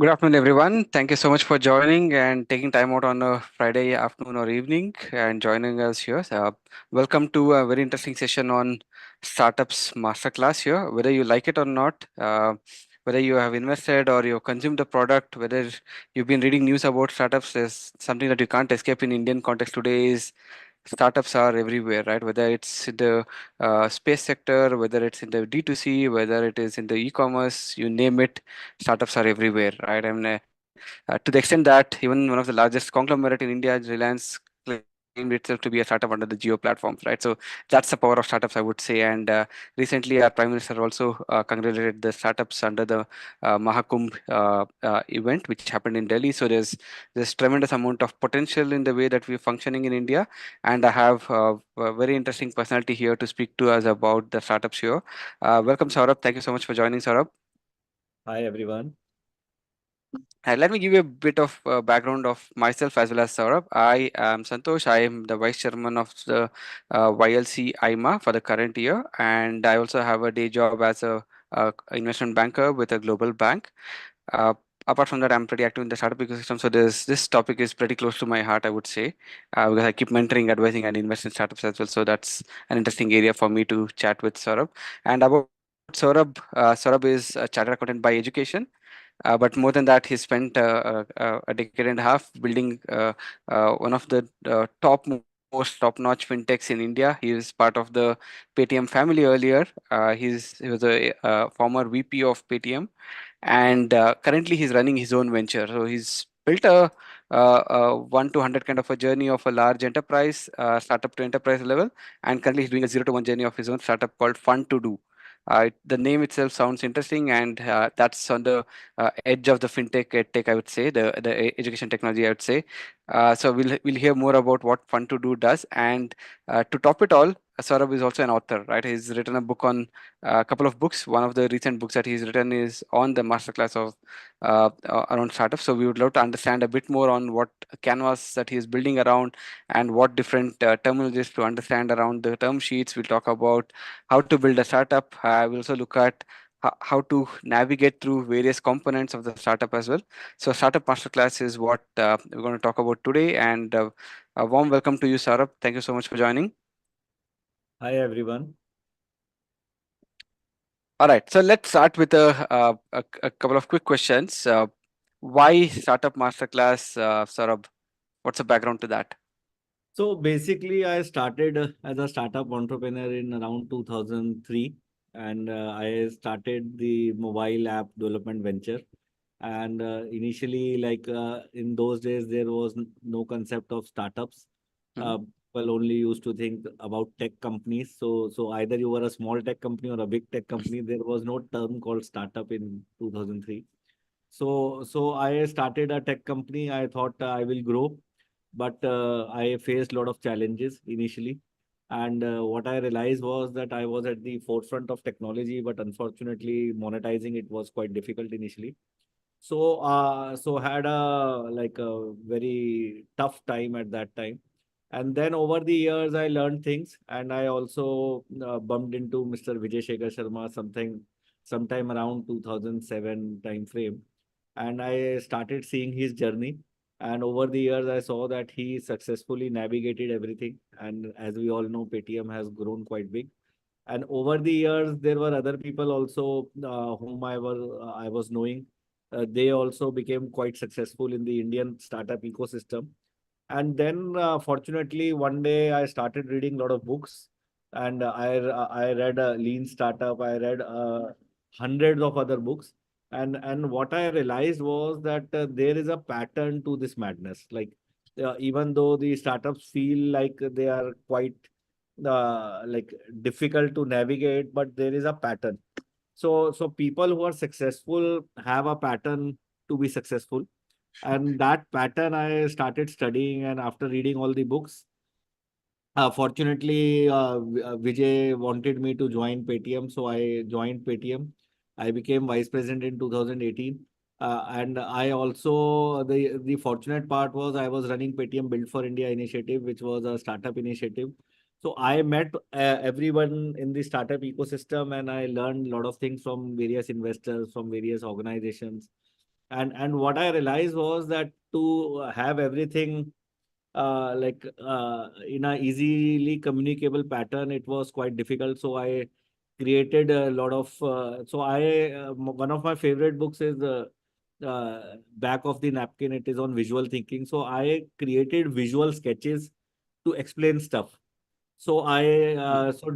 Good afternoon, everyone. Thank you so much for joining and taking time out on a Friday afternoon or evening and joining us here. Welcome to a very interesting session on startups masterclass here. Whether you like it or not, whether you have invested or you consumed the product, whether you've been reading news about startups, is something that you can't escape in Indian context today. Is startups are everywhere, right? Whether it's in the space sector, whether it's in the D2C, whether it is in the e-commerce, you name it, startups are everywhere, right? To the extent that even one of the largest conglomerate in India, Reliance, claimed itself to be a startup under the Geo platforms, right? So that's the power of startups, I would say. And recently, our Prime Minister also congratulated the startups under the Mahakumbh event, which happened in Delhi. So there's tremendous amount of potential in the way that we're functioning in India. And I have a very interesting personality here to speak to us about the startups here. Welcome, Saurabh. Thank you so much for joining, Saurabh. Hi everyone. Let me give you a bit of background of myself as well as Saurabh. I am Santosh. I am the vice chairman of the YLC IMA for the current year, and I also have a day job as a investment banker with a global bank. Uh, Apart from that, I'm pretty active in the startup ecosystem. So this topic is pretty close to my heart, I would say, because I keep mentoring, advising, and invest in startups as well. So that's an interesting area for me to chat with Saurabh. And about Saurabh, Saurabh is a chartered accountant by education, but more than that, he spent a decade and a half building one of the top-notch fintechs in India. He is part of the Paytm family earlier. He was a former VP of Paytm, and currently he's running his own venture. So he's built a 1 to 100 kind of a journey of a large enterprise, startup to enterprise level, and currently he's doing a 0 to 1 journey of his own startup called Fun to Do. The name itself sounds interesting, and that's on the edge of the fintech tech, I would say, the education technology, I would say. So we'll hear more about what Fun to Do does, and to top it all, Saurabh is also an author, right? He's written a book on a couple of books. One of the recent books that he's written is on the masterclass of around startups. So we would love to understand a bit more on what canvas that he is building around and what different terminologies to understand around the term sheets. We'll talk about how to build a startup. We'll also look at how to navigate through various components of the startup as well. So startup masterclass is what we're going to talk about today. And a warm welcome to you, Saurabh. Thank you so much for joining. Hi everyone. All right, so let's start with a couple of quick questions. Why Startup Masterclass, Saurabh? What's the background to that? So basically, I started as a startup entrepreneur in around 2003, and I started the mobile app development venture. And initially, in those days, there was no concept of startups. Mhm. People only used to think about tech companies. So either you were a small tech company or a big tech company. There was no term called startup in 2003. So I started a tech company. I thought I will grow, but I faced a lot of challenges initially. And what I realized was that I was at the forefront of technology, but unfortunately, monetizing it was quite difficult initially. So had a very tough time at that time. And then over the years, I learned things, and I also bumped into Mr. Vijay Shekhar Sharma sometime around 2007 time frame, and I started seeing his journey. And over the years, I saw that he successfully navigated everything. And as we all know, Paytm has grown quite big. And over the years, there were other people also whom I was knowing. They also became quite successful in the Indian startup ecosystem. And then, fortunately, one day I started reading a lot of books, and I read Lean Startup. I read hundreds of other books, and what I realized was that there is a pattern to this madness. Even though the startups feel like they are quite difficult to navigate, but there is a pattern. So people who are successful have a pattern to be successful, and that pattern I started studying. And after reading all the books, fortunately, Vijay wanted me to join Paytm, so I joined Paytm. I became vice president in 2018. And I also, the fortunate part was I was running Paytm Build for India initiative, which was a startup initiative. So I met everyone in the startup ecosystem, and I learned a lot of things from various investors, from various organizations. And what I realized was that to have everything in a easily communicable pattern, it was quite difficult. So I created a lot of one of my favorite books is the back of the napkin. It is on visual thinking. So I created visual sketches to explain stuff. So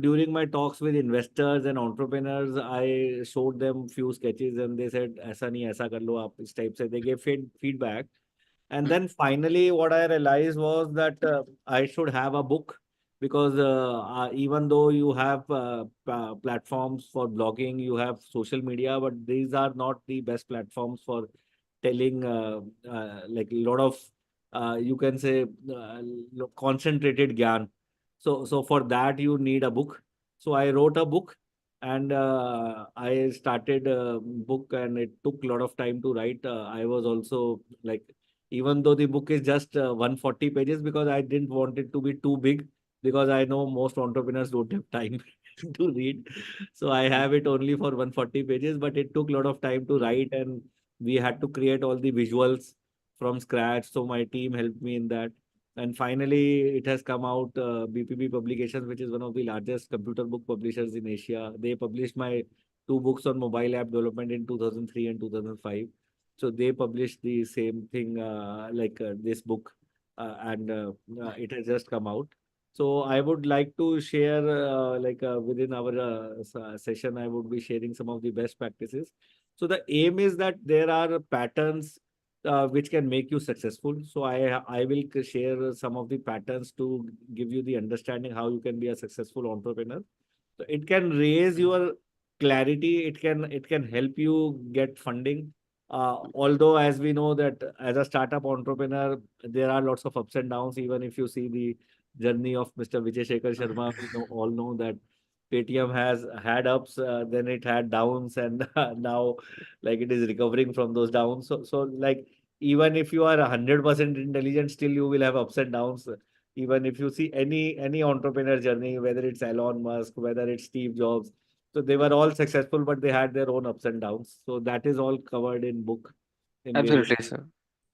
during my talks with investors and entrepreneurs, I showed them few sketches and they said, "ऐसा नहीं ऐसा कर लो आप इस type से." They gave feedback. And then finally, what I realized was that I should have a book, because even though you have platforms for blogging, you have social media, but these are not the best platforms for telling like a lot of you can say concentrated gyan. So for that you need a book. So I wrote a book, and I started a book, and it took a lot of time to write. I was also like, even though the book is just 140 pages, because I didn't want it to be too big, because I know most entrepreneurs don't have time to read. So I have it only for 140 pages, but it took a lot of time to write, and we had to create all the visuals from scratch. So my team helped me in that. And finally, it has come out. BPB Publications, which is one of the largest computer book publishers in Asia, they published my two books on mobile app development in 2003 and 2005. So they published the same thing, this book, and it has just come out. So I would like to share, within our session, I would be sharing some of the best practices. So the aim is that there are patterns which can make you successful. So I will share some of the patterns to give you the understanding how you can be a successful entrepreneur. So it can raise your clarity. It can help you get funding. Although, as we know that as a startup entrepreneur, there are lots of ups and downs. Even if you see the journey of Mr. Vijay Shekhar Sharma, we all know that Paytm has had ups, then it had downs, and now like it is recovering from those downs. So like even if you are 100% intelligent, still you will have ups and downs. Even if you see any entrepreneur journey, whether it's Elon Musk, whether it's Steve Jobs, so they were all successful, but they had their own ups and downs. So that is all covered in book in various. Absolutely, sir.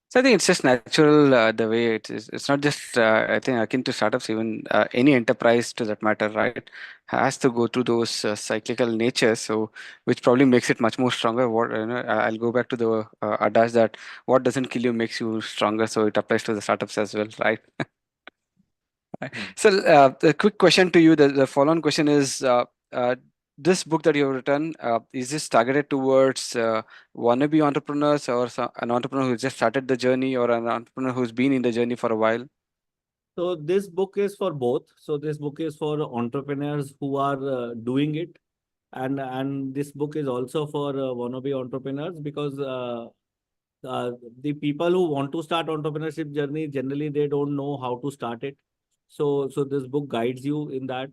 So I think it's just natural the way it is. It's not just I think akin to startups, even any enterprise to that matter, right, has to go through those cyclical natures. So which probably makes it much more stronger. What I'll go back to the adage that what doesn't kill you makes you stronger. So it applies to the startups as well, right? Right. Hmm. So, the quick question to you, the follow-on question is, this book that you've written, is this targeted towards wannabe entrepreneurs or an entrepreneur who just started the journey or an entrepreneur who's been in the journey for a while? So this book is for both. So this book is for entrepreneurs who are doing it, and this book is also for wannabe entrepreneurs, because uh, the people who want to start entrepreneurship journey, generally they don't know how to start it. So this book guides you in that.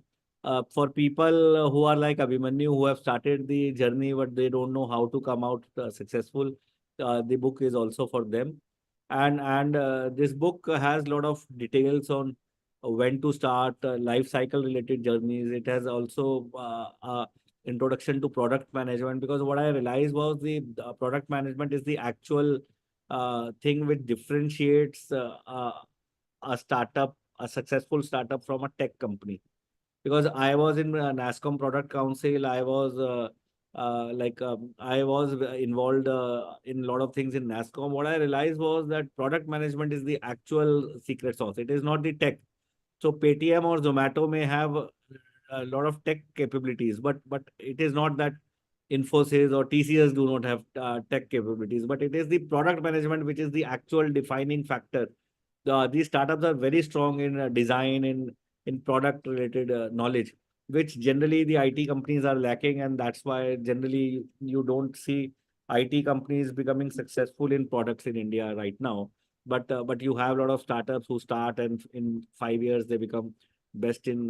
For people who are like Abhimanyu, who have started the journey but they don't know how to come out successful, the book is also for them. And this book has a lot of details on when to start, life cycle related journeys. It has also introduction to product management, because what I realized was the product management is the actual thing which differentiates a startup, a successful startup, from a tech company. Because I was in NASCOM Product Council, I was I was involved in a lot of things in NASCOM. What I realized was that product management is the actual secret sauce. It is not the tech. So Paytm or Zomato may have a lot of tech capabilities, but it is not that Infosys or TCS do not have tech capabilities, but it is the product management which is the actual defining factor. These startups are very strong in design, in product related knowledge, which generally the IT companies are lacking, and that's why generally you don't see IT companies becoming successful in products in India right now. But you have a lot of startups who start, and in 5 years they become best in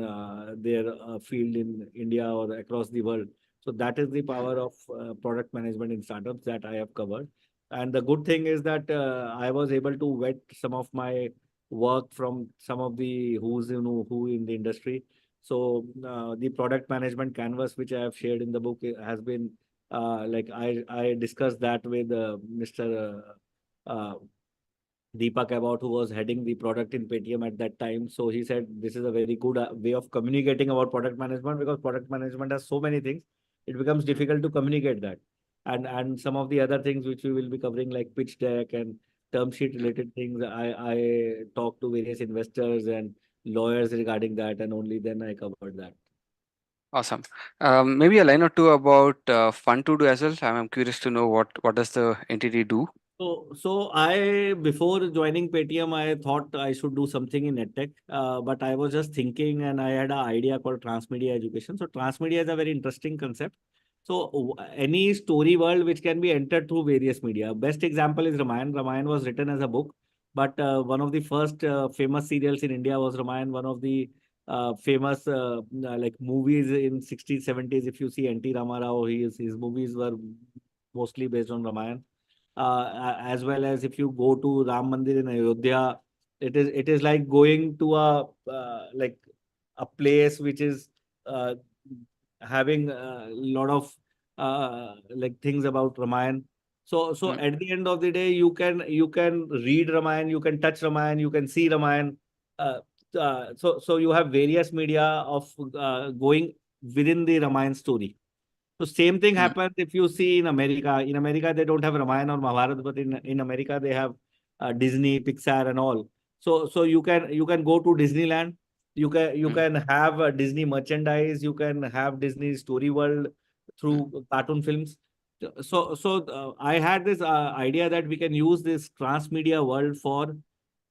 their field in India or across the world. So that is the power of product management in startups that I have covered. And the good thing is that I was able to vet some of my work from some of the who's you know who in the industry. So the product management canvas which I have shared in the book has been Like I discussed that with Mr. Uh, Deepak about who was heading the product in Paytm at that time. So he said this is a very good way of communicating about product management, because product management has so many things, it becomes difficult to communicate that. And some of the other things which we will be covering, like pitch deck and term sheet related things, I talked to various investors and lawyers regarding that, and only then I covered that. Awesome. Maybe a line or two about Fund to do as well. I'm curious to know what does the entity do. So I, before joining Paytm, I thought I should do something in edtech, but I was just thinking, and I had an idea called transmedia education. So transmedia is a very interesting concept. So any story world which can be entered through various media. Best example is Ramayan. Ramayan was written as a book, but one of the first famous serials in India was Ramayan. One of the famous like movies in 60s, 70s. If you see N.T. Ramarao, his movies were mostly based on Ramayan. As well as if you go to Ram Mandir in Ayodhya, it is like going to a like a place which is uh, having a lot of like things about Ramayan. So Mm, at the end of the day, you can read Ramayan, you can touch Ramayan, you can see Ramayan. Uh, so you have various media of going within the Ramayan story. So same thing mm, happens if you see in America. In America, they don't have Ramayana or Mahabharata, but in America they have Disney, Pixar, and all. So you can go to Disneyland. You mm, can have Disney merchandise. You can have Disney story world mm, through cartoon films. So I had this idea that we can use this transmedia world for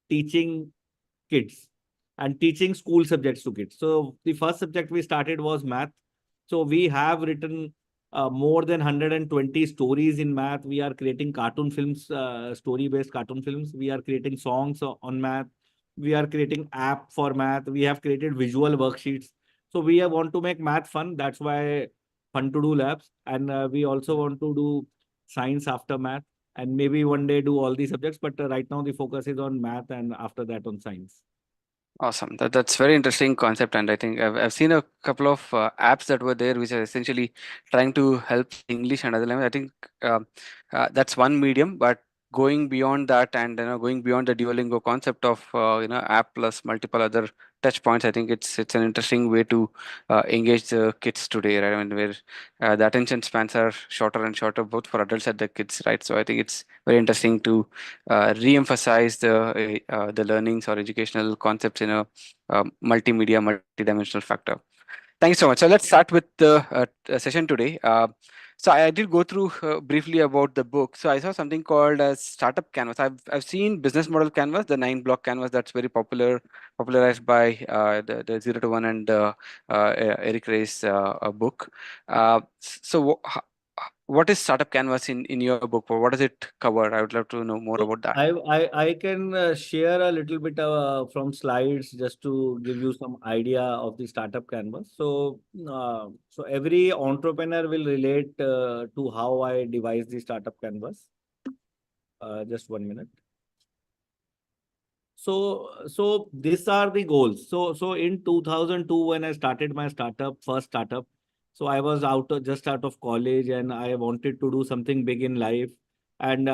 teaching kids and teaching school subjects to kids. So the first subject we started was math. So we have written more than 120 stories in math. We are creating cartoon films, story-based cartoon films. We are creating songs on math. We are creating app for math. We have created visual worksheets. So we want to make math fun. That's why Fun to Do Labs. And we also want to do science after math, and maybe one day do all these subjects. But right now the focus is on math, and after that on science. awesome. That's very interesting concept, and I think I've seen a couple of apps that were there, which are essentially trying to help English and other language. I think that's one medium, but going beyond that, and going beyond the Duolingo concept of app plus multiple other touch points, I think it's an interesting way to engage the kids today, right? I mean, where the attention spans are shorter and shorter, both for adults and the kids, right? So I think it's very interesting to re-emphasize the learnings or educational concepts in a multimedia, multidimensional factor. Thank you so much. So let's start with the session today. So I did go through briefly about the book. So I saw something called as Startup Canvas. I've seen Business Model Canvas, the 9 block canvas that's very popularized by the 0 to 1 and Eric Ray's book. What is Startup Canvas in your book? Or what does it cover? I would love to know more So about that. I can share a little bit from slides just to give you some idea of the startup canvas. So every entrepreneur will relate to how I devise the startup canvas. Just 1 minute. So these are the goals. So in 2002, when I started my first startup, so I was just out of college, and I wanted to do something big in life, and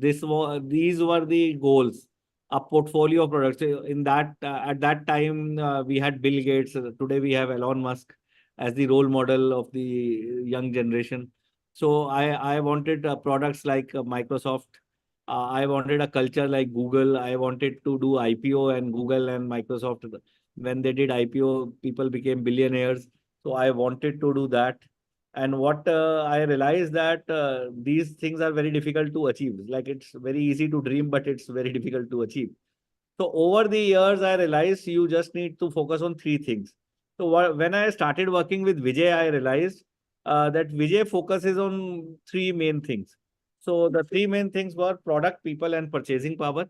these were the goals. A portfolio of products. So in that at that time, we had Bill Gates. Today we have Elon Musk as the role model of the young generation. So I wanted products like Microsoft. I wanted a culture like Google. I wanted to do IPO, and Google and Microsoft. When they did IPO, people became billionaires. So I wanted to do that. And what I realized that these things are very difficult to achieve. Like it's very easy to dream, but it's very difficult to achieve. So over the years, I realized you just need to focus on three things. So when I started working with Vijay, I realized that Vijay focuses on three main things. So the three main things were product, people, and purchasing power.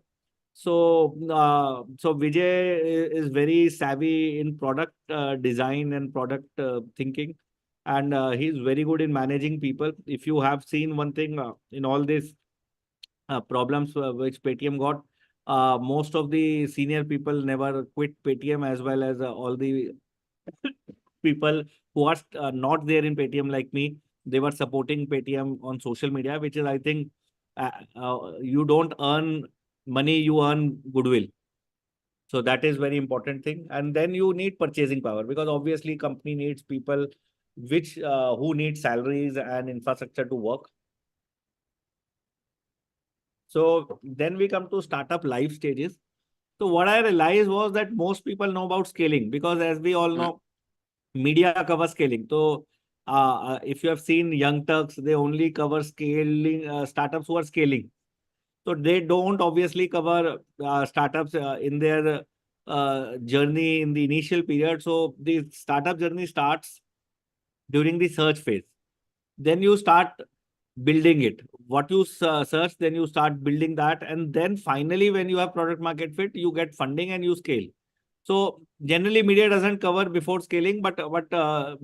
So Vijay is very savvy in product design and product thinking, and he's very good in managing people. If you have seen one thing in all this problems which Paytm got. Most of the senior people never quit Paytm, as well as all the people who are not there in Paytm like me. They were supporting Paytm on social media, which is, I think, you don't earn money, you earn goodwill. So that is very important thing. And then you need purchasing power, because obviously company needs people which who need salaries and infrastructure to work. So then we come to startup life stages. So what I realized was that most people know about scaling, because as we all Mm, know, media covers scaling. So if you have seen Young Turks, they only cover scaling, startups who are scaling. So they don't obviously cover startups in their journey in the initial period. So the startup journey starts during the search phase. Then you start building it. What you search, then you start building that. And then finally, when you have product market fit, you get funding and you scale. So generally, media doesn't cover before scaling, but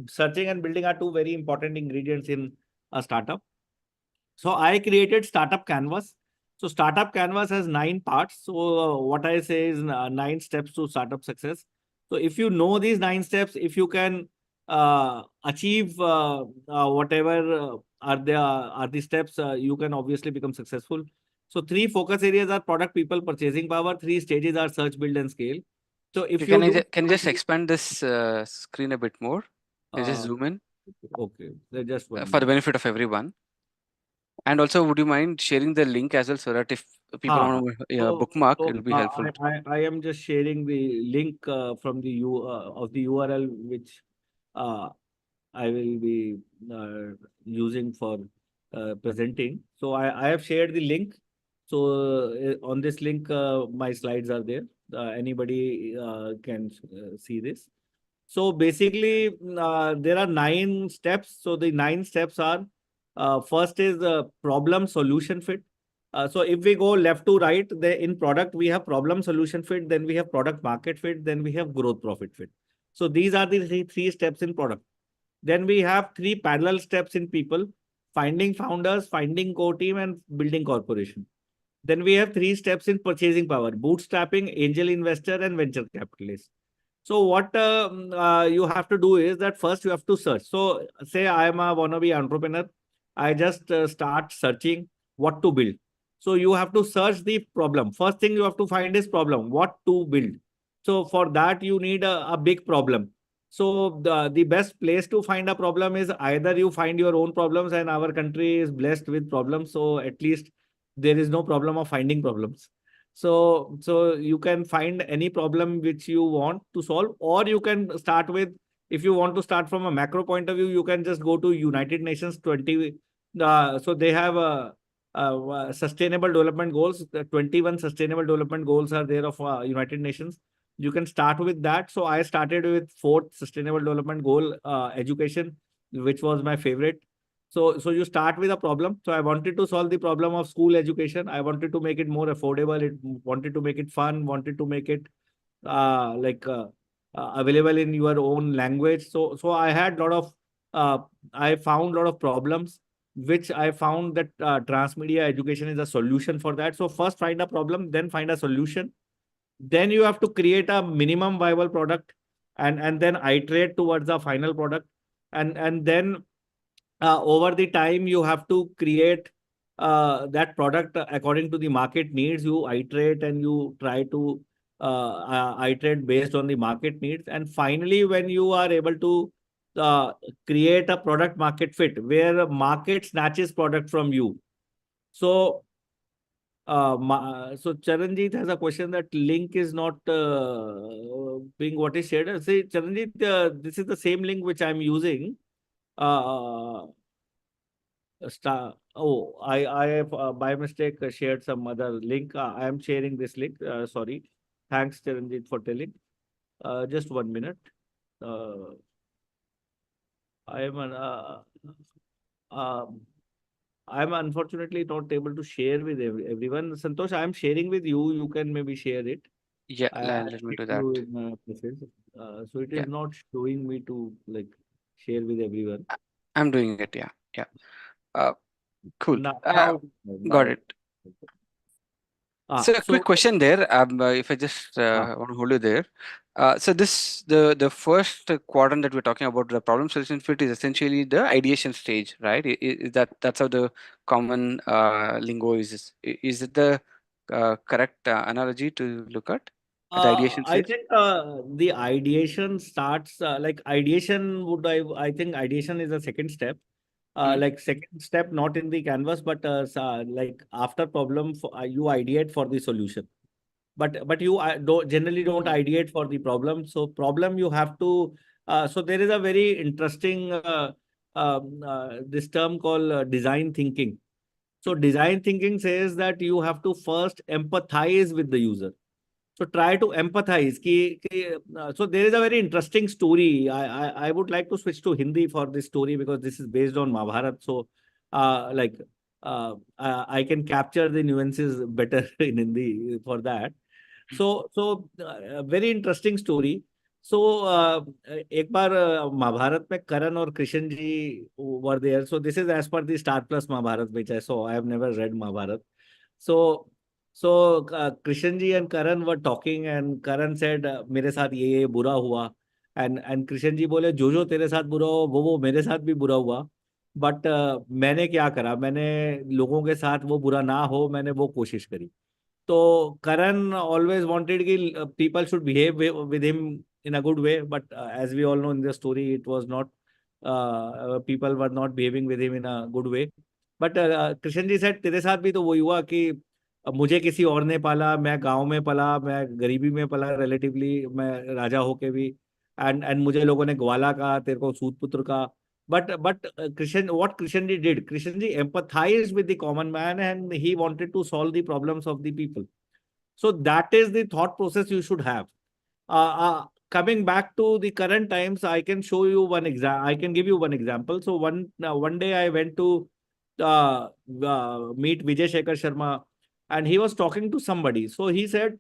searching and building are two very important ingredients in a startup. So I created Startup Canvas. So Startup Canvas has 9 parts. So what I say is 9 steps to startup success. So if you know these 9 steps, if you can achieve whatever are the steps, you can obviously become successful. So 3 focus areas are product, people, purchasing power. 3 stages are search, build, and scale. So okay, if you do, can you just expand this screen a bit more? Can you just uh, zoom in okay, just one for the minute. benefit of everyone? And also, would you mind sharing the link as well so that if people Huh. want to So, bookmark, so it'll be helpful. I am just sharing the link from the of the URL which uh, I will be using for presenting. So I have shared the link. So on this link, my slides are there. Anybody can see this. So basically, there are 9 steps. So the 9 steps are first is problem solution fit. So if we go left to right, in product we have problem solution fit, then we have product market fit, then we have growth profit fit. So these are the three steps in product. Then we have 3 parallel steps in people: finding founders, finding core team, and building corporation. Then we have 3 steps in purchasing power: bootstrapping, angel investor, and venture capitalist. So what you have to do is that first you have to search. So say I am a wannabe entrepreneur. I just start searching what to build. So you have to search the problem. First thing you have to find is problem, what to build. So for that you need a big problem. So the best place to find a problem is either you find your own problems, and our country is blessed with problems. So at least there is no problem of finding problems. So you can find any problem which you want to solve, or you can start with, if you want to start from a macro point of view, you can just go to United Nations 20. So they have sustainable development goals. The 21 sustainable development goals are there of United Nations. You can start with that. So I started with fourth sustainable development goal, education, which was my favorite. So you start with a problem. So I wanted to solve the problem of school education. I wanted to make it more affordable. It wanted to make it fun. Wanted to make it like available in your own language. So I had a lot of uh, I found a lot of problems, which I found that transmedia education is a solution for that. So first find a problem, then find a solution. Then you have to create a minimum viable product, and then iterate towards the final product, and then over the time you have to create that product according to the market needs. You iterate and you try to iterate based on the market needs, and finally when you are able to uh, create a product market fit where market snatches product from you. So so Charanjit has a question that link is not being what is shared. Say, Charanjit, this is the same link which I'm using. uh, I have by mistake shared some other link. I am sharing this link. Sorry. Thanks, Charanjit, for telling. Just 1 minute. Uh, I am uh, I am unfortunately not able to share with everyone. Santosh, I am sharing with you. You can maybe share it. Yeah, I let me give do that. you in a message. So it Yeah, is not showing me to like share with everyone. I'm doing it. Yeah, yeah. Uh, cool. Got Now. it. So a quick So question there. If I just uh, want to hold you there. So this the first quadrant that we're talking about, the problem solution fit, is essentially the ideation stage, right? Is that's how the common lingo is it the correct analogy to look at the ideation I stage? think the ideation starts like ideation would I think ideation is a second step. Mm, Like second step, not in the canvas, but like after problem, you ideate for the solution. But you don't generally don't mm, ideate for the problem. So problem you have to. So there is a very interesting this term called design thinking. So design thinking says that you have to first empathize with the user. So try to empathize. So there is a very interesting story. I would like to switch to Hindi for this story because this is based on Mahabharata. So like I can capture the nuances better in Hindi for that. Very interesting story. So एक बार महाभारत में करण और Krishna ji were there. So this is as per the Star Plus Mahabharat which I saw. I have never read Mahabharat. So Krishan ji and Karan were talking and Karan said मेरे साथ ये बुरा हुआ and Krishna ji बोले जो तेरे साथ बुरा हो वो मेरे साथ भी बुरा हुआ बट मैंने क्या करा मैंने लोगों के साथ वो बुरा ना हो मैंने वो कोशिश करी तो Karan always wanted कि people should behave with him in a good way, but as we all know in the story, it was not. People were not behaving with him in a good way. But Krishna ji said तेरे साथ भी तो वही हुआ कि मुझे किसी और ने पाला मैं गांव में पला मैं गरीबी में पला रिलेटिवली मैं राजा होके भी एंड मुझे लोगों ने ग्वाला कहा तेरे को सूत पुत्र का but Krishan, what Krishanji did, Krishanji empathized with the common man and he wanted to solve the problems of the people. So that is the thought process you should have. Coming back to the current times, I can show you one example. I can give you one example. So one day I went to meet Vijay Shekhar Sharma, and he was talking to somebody. So he said,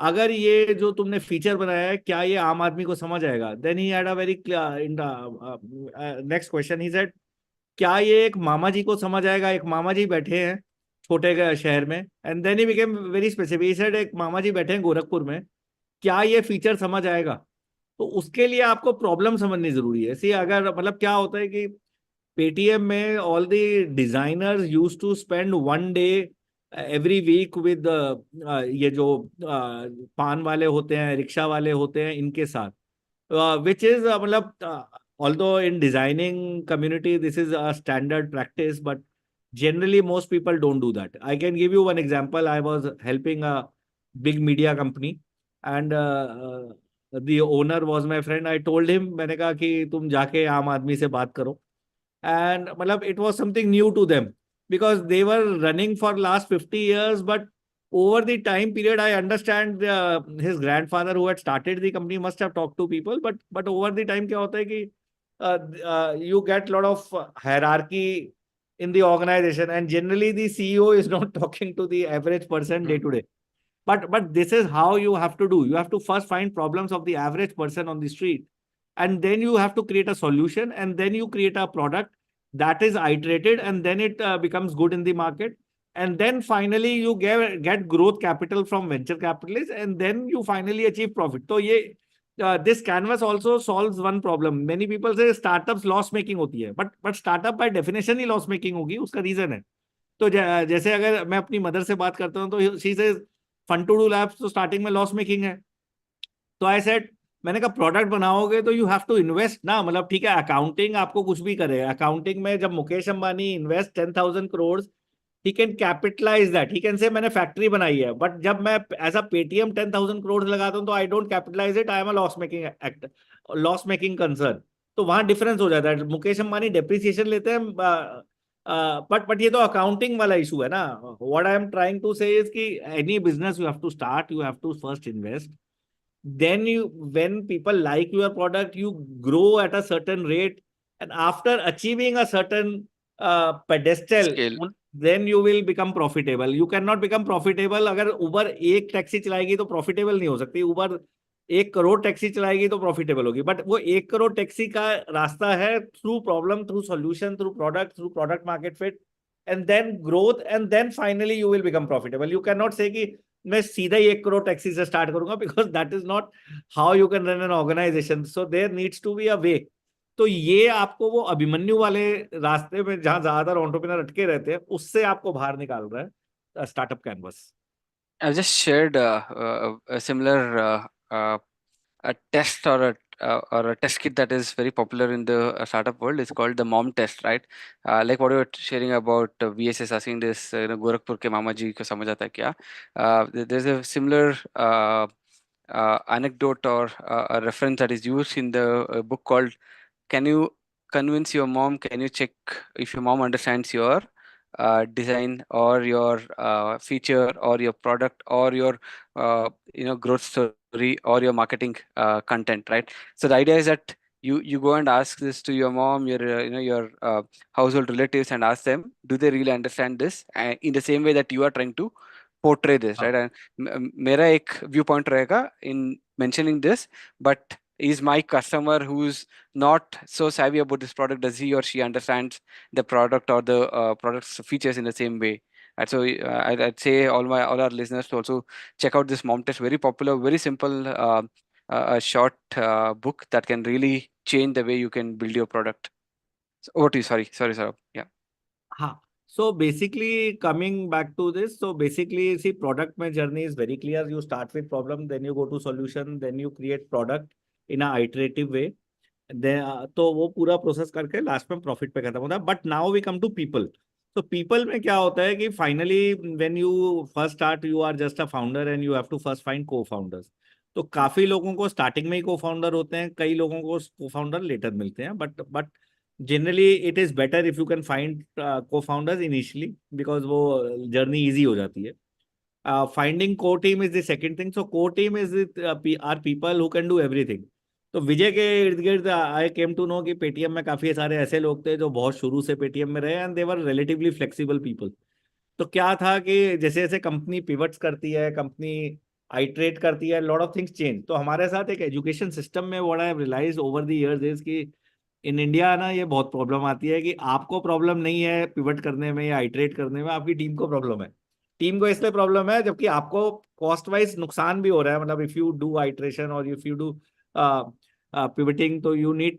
अगर ये जो तुमने feature बनाया है क्या ये आम आदमी को समझ आएगा then he had a very next question he said क्या ये एक मामा जी को समझ आएगा एक मामा जी बैठे हैं छोटे शहर में and then he became very specific he said एक मामा जी बैठे हैं गोरखपुर में क्या ये फीचर समझ आएगा तो उसके लिए आपको प्रॉब्लम समझनी जरूरी है सी अगर मतलब क्या होता है कि पेटीएम में all the designers used to spend one day every week with ये जो पान वाले होते हैं रिक्शा वाले होते हैं इनके साथ which is although in designing community this is a standard practice but generally most people don't do that. I can give you one example. I was helping a big media company and the owner was my friend. I told him मैंने कहा कि तुम जाके आम आदमी से बात करो and matlab, it was something new to them because they were running for last 50 years but over the time period I understand his grandfather who had started the company must have talked to people but over the time kya hota hai ki you get lot of hierarchy in the organization and generally the CEO is not talking to the average person day mm, to day but this is how you have to do. You have to first find problems of the average person on the street, and then you have to create a solution, and then you create a product that is iterated, and then it becomes good in the market. And then finally you get growth capital from venture capitalists, and then you finally achieve profit. So this canvas also solves one problem. Many people say startups loss making होती है, but startup by definition he loss making होगी. उसका reason है. तो जैसे अगर मैं अपनी मदर से बात करता हूँ तो शी से फन टू डू लैब्स तो स्टार्टिंग में लॉस मेकिंग है तो आई सेड मैंने कहा प्रोडक्ट बनाओगे तो यू हैव टू इन्वेस्ट ना मतलब ठीक है अकाउंटिंग आपको कुछ भी करे अकाउंटिंग में जब Mukesh Ambani invest 10,000 crore he can capitalise that he can say मैंने फैक्ट्री बनाई है बट जब मैं एज अ पेटीएम 10,000 करोड़ लगाता हूँ तो I don't capitalise it I am a loss making act loss making concern तो वहां डिफरेंस हो जाता है मुकेश अंबानी डेप्रिसिएशन लेते हैं बट ये तो अकाउंटिंग वाला इशू है ना what I am trying to say is कि any business you have to start you have to first invest then you when people like your product you grow at a certain rate and after achieving a certain pedestal scale. then you will become profitable you cannot become profitable अगर उबर एक taxi चलाएगी तो profitable नहीं हो सकती उबर 1 crore taxi चलाएगी तो profitable होगी बट वो 1 करोड़ टैक्सी का रास्ता है through problem through solution through product market fit and then growth and then finally you will become profitable you cannot say कि मैं सीधा ही 1 करोड़ टैक्सी से स्टार्ट करूंगा, because that is not how you can run an organisation, so there needs to be a way. तो ये आपको वो अभिमन्यु वाले रास्ते में जहां ज्यादातर एंटरप्रेन्योर अटके रहते हैं, उससे आपको बाहर निकाल रहा है startup canvas. I've just shared a similar a test or a test kit that is very popular in the startup world. It's called the mom test, right? Like what you were sharing about VSS asking this, Gorakhpur ke mama ji ko samajh aata hai kya? There's a similar anecdote or a reference that is used in the book called "Can you convince your mom? Can you check if your mom understands your design or your feature or your product or your growth story or your marketing content, right? So the idea is that you go and ask this to your mom, your your household relatives, and ask them, do they really understand this in the same way that you are trying to portray this, right? हाँ And मेरा एक viewpoint रहेगा in mentioning this, but is my customer who's not so savvy about this product, does he or she understands the product or the product's features in the same way? And so I'd say all our listeners to also check out this mom test. Very popular, very simple, a short book that can really change the way you can build your product. So over to you. Sorry, Saurabh. Yeah. हाँ। So basically coming back to this, so basically see product में journey is very clear. You start with problem, then you go to solution, then you create product in a iterative way. तो वो पूरा process करके last में profit पे खत्म होता है। But now we come to people. तो पीपल में क्या होता है कि finally when you first start, you are just a founder and you have to first find cofounders. तो काफी लोगों को स्टार्टिंग में ही को फाउंडर होते हैं, कई लोगों को को फाउंडर लेटर मिलते हैं, but generally it is better if you can find cofounders initially, because वो जर्नी इजी हो जाती है। Finding core team is the second thing. So core team is are people who can do everything. तो विजय के इर्द गिर्द I came to know कि Paytm में काफी सारे ऐसे लोग थे जो बहुत शुरू से पेटीएम में रहे, and they were relatively flexible people. तो क्या था कि जैसे जैसे कंपनी पिवट्स करती है, कंपनी आइट्रेट करती है, लॉट ऑफ थिंग्स चेंज। तो हमारे साथ एक एजुकेशन सिस्टम में what I have realised over the years is कि इन इंडिया ना ये बहुत प्रॉब्लम आती है कि आपको प्रॉब्लम नहीं है पिवट करने में या आइट्रेट करने में, आपकी टीम को प्रॉब्लम है। टीम को इसलिए प्रॉब्लम है जबकि आपको कॉस्ट वाइज नुकसान भी हो रहा है। मतलब इफ यू डू आइट्रेशन और इफ यू डू pivoting, तो you need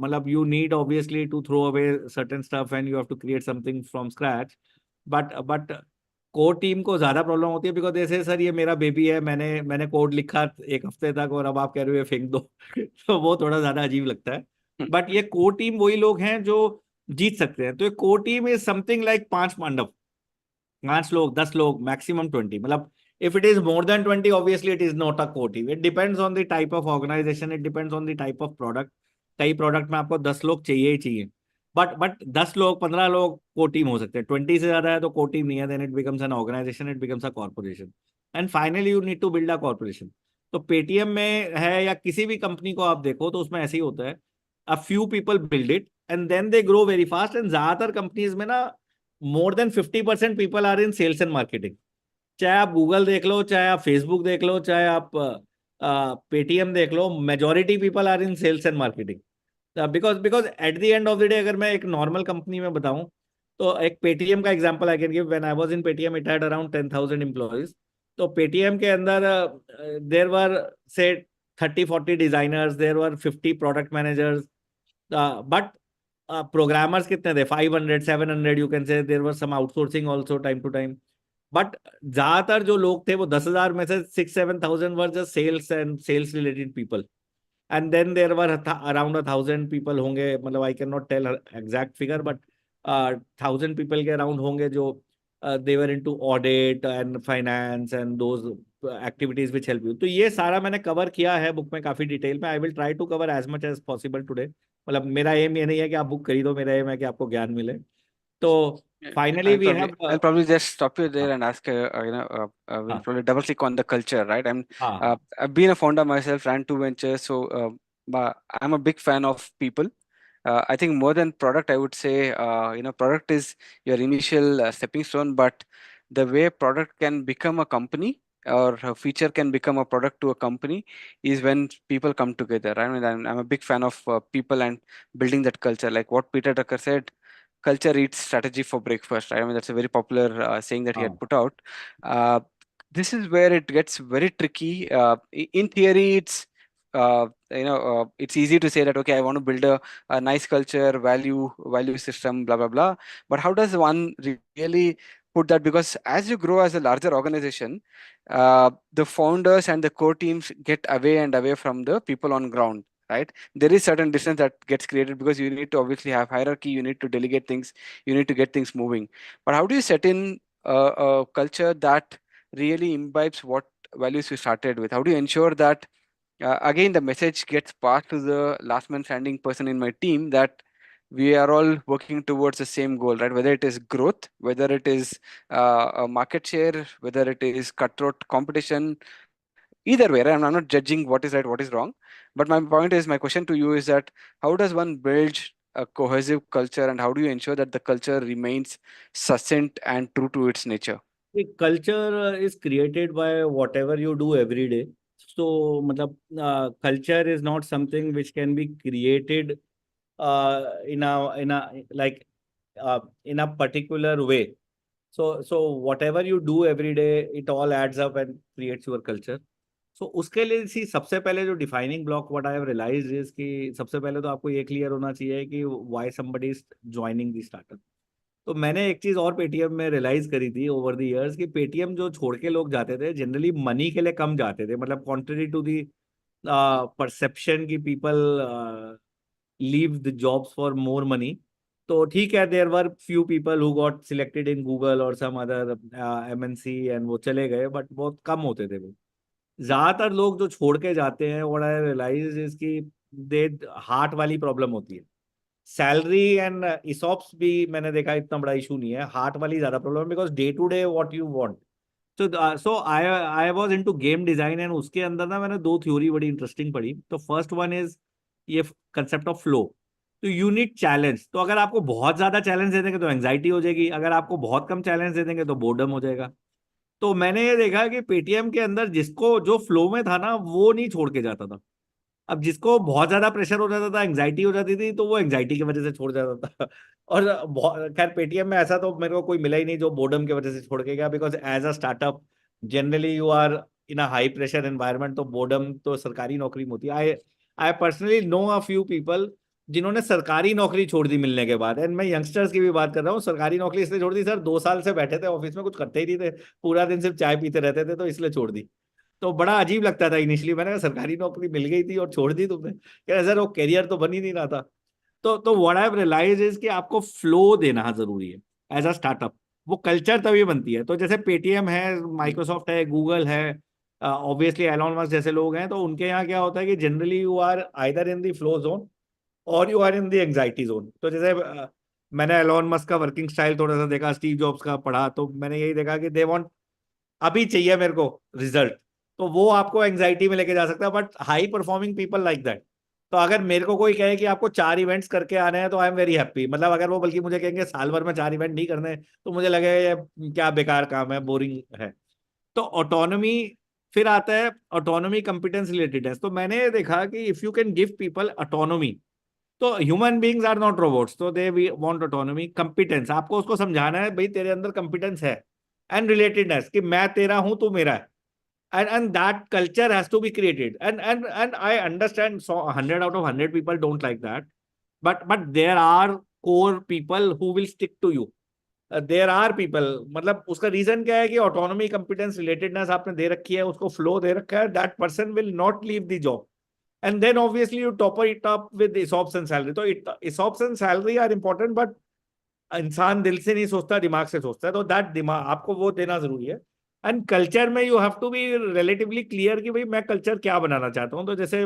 मतलब you need obviously to throw away certain stuff and you have to create something from scratch, but core team को ज्यादा प्रॉब्लम होती है, बिकॉज जैसे sir ये मेरा बेबी है, मैंने कोड लिखा 1 हफ्ते तक और अब आप कह रहे हो ये फेंक दो तो वो थोड़ा ज्यादा अजीब लगता है। बट ये कोर टीम वही लोग हैं जो जीत सकते हैं। तो ये core team is something like 5 Pandav, 5 लोग, 10 लोग, मैक्सिमम 20। मतलब if it is more than 20, obviously it is not a core team. It depends on the type of organization, it depends on the type of product। कई product में आपको 10 लोग चाहिए ही चाहिए, but 10 लोग, 15 लोग को टीम हो सकते हैं। 20 से ज्यादा है तो को टीम नहीं है, then it becomes an organisation, it becomes a corporation, and finally you need to build a corporation. तो पेटीएम में है या किसी भी कंपनी को आप देखो तो उसमें ऐसे ही होता है, a few people build it and then they grow very fast. And ज्यादातर कंपनीज में ना more than 50% people are in sales and marketing. चाहे आप गूगल देख लो, चाहे आप फेसबुक देख लो, चाहे आप पेटीएम देख लो, majority people are in sales and marketing. Because because at the end of the day अगर मैं एक नॉर्मल कंपनी में बताऊं, तो एक पेटीएम का example I can give. When I was in Paytm it had around 10,000 employees. तो Paytm के अंदर there were say 30-40 designers, there were 50 product managers, but programmers कितने थे? 500, 700, you can say. There were some outsourcing also time to time. But ज्यादातर जो लोग थे वो 10,000 में से 6-7 thousand were just sales and sales related people. And then there were around 1,000 people होंगे, मतलब I can not tell exact figure, but 1,000 people के अराउंड होंगे जो they were into audit and finance and those activities which help you. तो ये सारा मैंने cover किया है बुक में काफी डिटेल में। I will try to cover as much as possible today. मतलब मेरा एम ये नहीं है कि आप बुक खरीदो, मेरा एम है कि आपको ज्ञान मिले। तो Yeah, finally we have I'll probably just stop you there हाँ and ask, we'll हाँ probably double click on the culture, right? हाँ I've been a founder myself, ran two ventures, so I'm a big fan of people. I think more than product, I would say, product is your initial stepping stone, but the way product can become a company or a feature can become a product to a company is when people come together. I mean, I'm a big fan of people and building that culture. Like what Peter Drucker said, culture eats strategy for breakfast, right? I mean, that's a very popular saying that he had हाँ put out. Uh, this is where it gets very tricky. In theory, it's easy to say that okay, I want to build a nice culture, value system, blah blah blah. But how does one really put that? Because as you grow as a larger organization, the founders and the core teams get away and away from the people on ground. Right, there is certain distance that gets created because you need to obviously have hierarchy. You need to delegate things. You need to get things moving. But how do you set in a culture that really imbibes what values you started with? How do you ensure that again the message gets passed to the last man standing person in my team that we are all working towards the same goal, right? Whether it is growth, whether it is a market share, whether it is cutthroat competition, either way, right? I'm not judging what is right, what is wrong, but my point is, my question to you is that how does one build a cohesive culture, and how do you ensure that the culture remains succinct and true to its nature? The culture is created by whatever you do every day. So, matlab, culture is not something which can be created in a particular way. So whatever you do every day, it all adds up and creates your culture. So उसके लिए सी सबसे पहले जो defining block what I have realised is कि सबसे पहले तो आपको ये क्लियर होना चाहिए कि why somebody is joining the startup. तो मैंने एक चीज और पेटीएम में रियलाइज करी थी ओवर द इयर्स कि पेटीएम जो छोड़ के लोग जाते थे जनरली मनी के लिए कम जाते थे, मतलब कॉन्ट्ररी टू दी परसेप्शन की people leave the jobs for more money. तो ठीक है, there were few people who got selected in Google और सम अदर एमएनसी एंड वो चले गए, बट बहुत कम होते थे वो। ज्यादातर लोग जो छोड़ के जाते हैं व्हाट आई रियलाइज इज कि दे हार्ट वाली प्रॉब्लम होती है। सैलरी एंड इसॉप्स भी मैंने देखा इतना बड़ा इशू नहीं है, हार्ट वाली ज्यादा problem, because day to day what you want. So I was into game design and उसके अंदर ना मैंने दो थ्योरी बड़ी इंटरेस्टिंग पढ़ी। तो फर्स्ट वन इज ये कंसेप्ट ऑफ फ्लो। तो यू नीड चैलेंज। तो अगर आपको बहुत ज्यादा चैलेंज दे देंगे तो एंग्जाइटी हो जाएगी, अगर आपको बहुत कम चैलेंज दे देंगे तो बोर्डम हो जाएगा। तो मैंने ये देखा कि पेटीएम के अंदर जिसको जो फ्लो में था ना वो नहीं छोड़ के जाता था। अब जिसको बहुत ज्यादा प्रेशर हो जाता था, एंग्जाइटी हो जाती थी, तो वो एंग्जाइटी की वजह से छोड़ जाता था। और खैर पेटीएम में ऐसा तो मेरे को कोई मिला ही नहीं जो बोर्डम की वजह से छोड़ के गया, because as a startup generally you are in a high pressure environment, तो बोर्डम तो सरकारी नौकरी में होती है। I I personally know a few people जिन्होंने सरकारी नौकरी छोड़ दी मिलने के बाद। एंड मैं यंगस्टर्स की भी बात कर रहा हूँ, सरकारी नौकरी इसलिए छोड़ दी सर, 2 साल से बैठे थे ऑफिस में, कुछ करते ही नहीं थे, पूरा दिन सिर्फ चाय पीते रहते थे, तो इसलिए छोड़ दी। तो बड़ा अजीब लगता था इनिशियली, मैंने कहा सरकारी नौकरी मिल गई थी और छोड़ दी तुमने, कह रहे सर वो करियर तो बन ही नहीं रहा था। तो what I have realise is कि आपको फ्लो देना जरूरी है एज अ स्टार्टअप। वो कल्चर तभी बनती है। तो जैसे पेटीएम है, माइक्रोसॉफ्ट है, गूगल है, ऑब्वियसली एलॉन मस्क जैसे लोग हैं, तो उनके यहाँ क्या होता है कि generally you are either in the flow zone और you are in the anxiety zone. तो जैसे मैंने एलॉन मस्क का वर्किंग स्टाइल थोड़ा सा देखा, स्टीव जॉब्स का पढ़ा, तो मैंने यही देखा कि दे वांट अभी चाहिए मेरे को रिजल्ट। तो वो आपको एंग्जाइटी में लेके जा सकता है, but high performing people like that. तो अगर मेरे को कोई कहे कि आपको 4 इवेंट्स करके आने हैं तो आई एम वेरी हैप्पी। मतलब अगर वो बल्कि मुझे कहेंगे साल भर में 4 इवेंट नहीं करने, तो मुझे लगेगा ये क्या बेकार काम है, बोरिंग है। तो ऑटोनॉमी फिर आता है, ऑटोनॉमी कंपिटेंस रिलेटेड है। तो मैंने ये देखा कि if you can give people autonomy, तो human beings are not robots, तो दे वांट ऑटोनॉमी। कंपिटेंस आपको उसको समझाना है भाई तेरे अंदर कंपिटेंस है, एंड रिलेटेडनेस कि मैं तेरा हूं तू मेरा है, and that culture has to be created, and I understand, so 100 out of 100 people don't like that, but there are core people who will stick to you. There are people, मतलब उसका reason क्या है कि autonomy competence relatedness आपने दे रखी है, उसको flow दे रखा है, that person will not leave the job. And then obviously you topper it up with ESOPs and salary. तो ESOPs and salary are important, but इंसान दिल से नहीं सोचता, दिमाग से सोचता है, तो दैट दिमाग आपको वो देना जरूरी है। एंड कल्चर में you have to be relatively clear कि भाई मैं कल्चर क्या बनाना चाहता हूँ। तो जैसे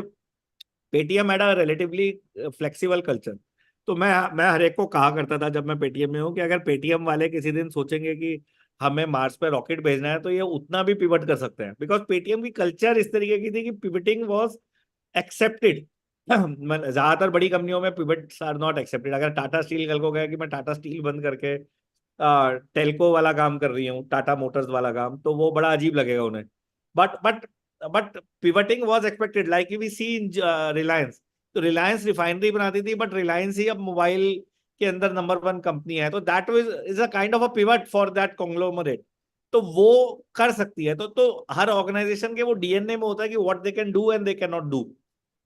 Paytm had a relatively flexible culture. तो मैं हर एक को कहा करता था जब मैं पेटीएम में हूँ कि अगर पेटीएम वाले किसी दिन सोचेंगे कि हमें मार्स पे रॉकेट भेजना है, तो ये उतना भी पिवट कर सकते हैं, बिकॉज पेटीएम की कल्चर इस तरीके की थी कि पिवटिंग वाज एक्सेप्टेड। ज्यादातर बड़ी कंपनियों में पिवट्स आर नॉट एक्सेप्टेड। अगर टाटा स्टील कल को गया कि मैं टाटा स्टील बंद करके टेल्को वाला काम कर रही हूँ, टाटा मोटर्स वाला काम, तो वो बड़ा अजीब लगेगा उन्हें। But pivoting was expected, like we see in Reliance. तो रिलायंस रिफाइनरी बनाती थी, बट रिलायंस ही अब मोबाइल के अंदर नंबर 1 कंपनी है, तो that is a kind of a pivot for that conglomerate. तो वो कर सकती है। तो हर ऑर्गेनाइजेशन के वो डीएनए में होता है कि what they can do and they cannot do डू।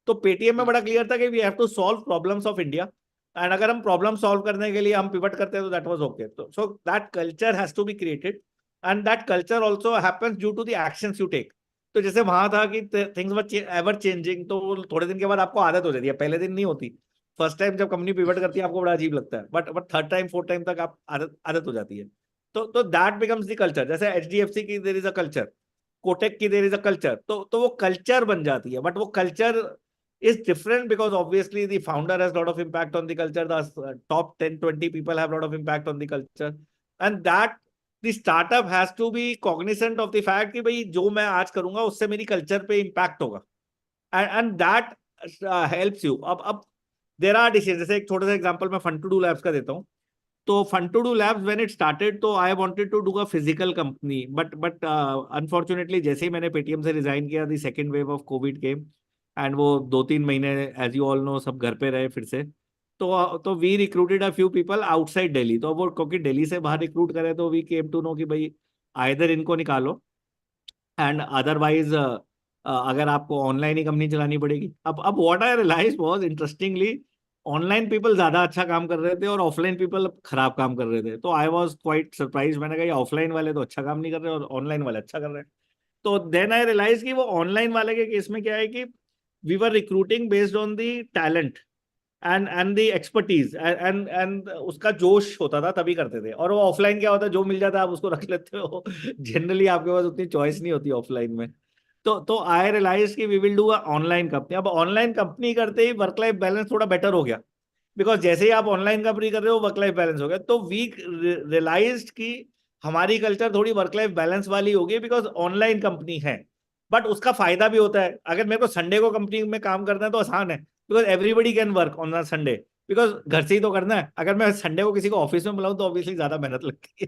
तो पेटीएम में बड़ा क्लियर था कि we have to solve problems of India, and अगर हम प्रॉब्लम सॉल्व करने के लिए हम पिवट करते हैं तो दैट वाज ओके। तो so that culture has to be created, and that culture also happens due to the actions you take. तो जैसे वहां था कि थिंग्स वर एवर चेंजिंग, तो थोड़े दिन के बाद आपको आदत हो जाती है, पहले दिन नहीं होती। फर्स्ट टाइम जब कंपनी पिवट करती है आपको बड़ा अजीब लगता है, but third time fourth time तक आप आदत आदत हो जाती है। तो दैट बिकम्स द कल्चर। जैसे एचडीएफसी की there is a culture, Kotak की देयर इज अ कल्चर, तो वो कल्चर बन जाती है। बट वो culture is different because obviously the founder has a lot of impact on the culture. The top 10 20 people have a lot of impact on the culture, and that the startup has to be cognizant of the fact कि भाई जो मैं आज करूंगा उससे मेरी culture पे impact होगा, and that helps you। अब देर आर डिसीजन। जैसे एक छोटा सा एग्जांपल मैं फन टू डू लैब्स का देता हूँ। तो fun to do labs when it started, तो I wanted to do a physical company, but unfortunately जैसे ही मैंने पेटीएम से रिजाइन किया, the second wave of COVID came, and वो 2-3 महीने एज यू ऑल नो सब घर पे रहे फिर से। तो we recruited a few people outside Delhi. तो वो क्योंकि दिल्ली से बाहर रिक्रूट करे तो वी केम टू नो कि भाई आइदर इनको निकालो, एंड अदरवाइज अगर आपको ऑनलाइन ही कंपनी चलानी पड़ेगी। अब what I realise was interestingly, online people ज्यादा अच्छा काम कर रहे थे और ऑफलाइन पीपल खराब काम कर रहे थे। तो आई वाज क्वाइट सरप्राइज। मैंने कहा ऑफलाइन वाले तो अच्छा काम नहीं कर रहे और ऑनलाइन वाले अच्छा कर रहे हैं। तो देन आई रियलाइज कि वो ऑनलाइन वाले के केस में क्या है कि we were recruiting based on the talent and the expertise, एंड उसका जोश होता था तभी करते थे। और वो ऑफलाइन क्या होता है, जो मिल जाता है आप उसको रख लेते हो। जनरली आपके पास उतनी चॉइस नहीं होती ऑफलाइन में। तो आई रियलाइज कि we will do a online company. अब ऑनलाइन कंपनी करते ही वर्क लाइफ बैलेंस थोड़ा बेटर हो गया, बिकॉज जैसे ही आप ऑनलाइन कंपनी कर रहे हो वर्क लाइफ बैलेंस हो गया। तो वी रियलाइज कि हमारी कल्चर थोड़ी वर्क लाइफ बैलेंस वाली होगी बिकॉज ऑनलाइन कंपनी है। बट उसका फायदा भी होता है। अगर मेरे को संडे को कंपनी में काम करना है तो आसान है, because everybody can work on Sunday, because घर से ही तो करना है। अगर मैं संडे को किसी को ऑफिस में बुलाऊं तो ऑब्वियसली ज्यादा मेहनत लगती है।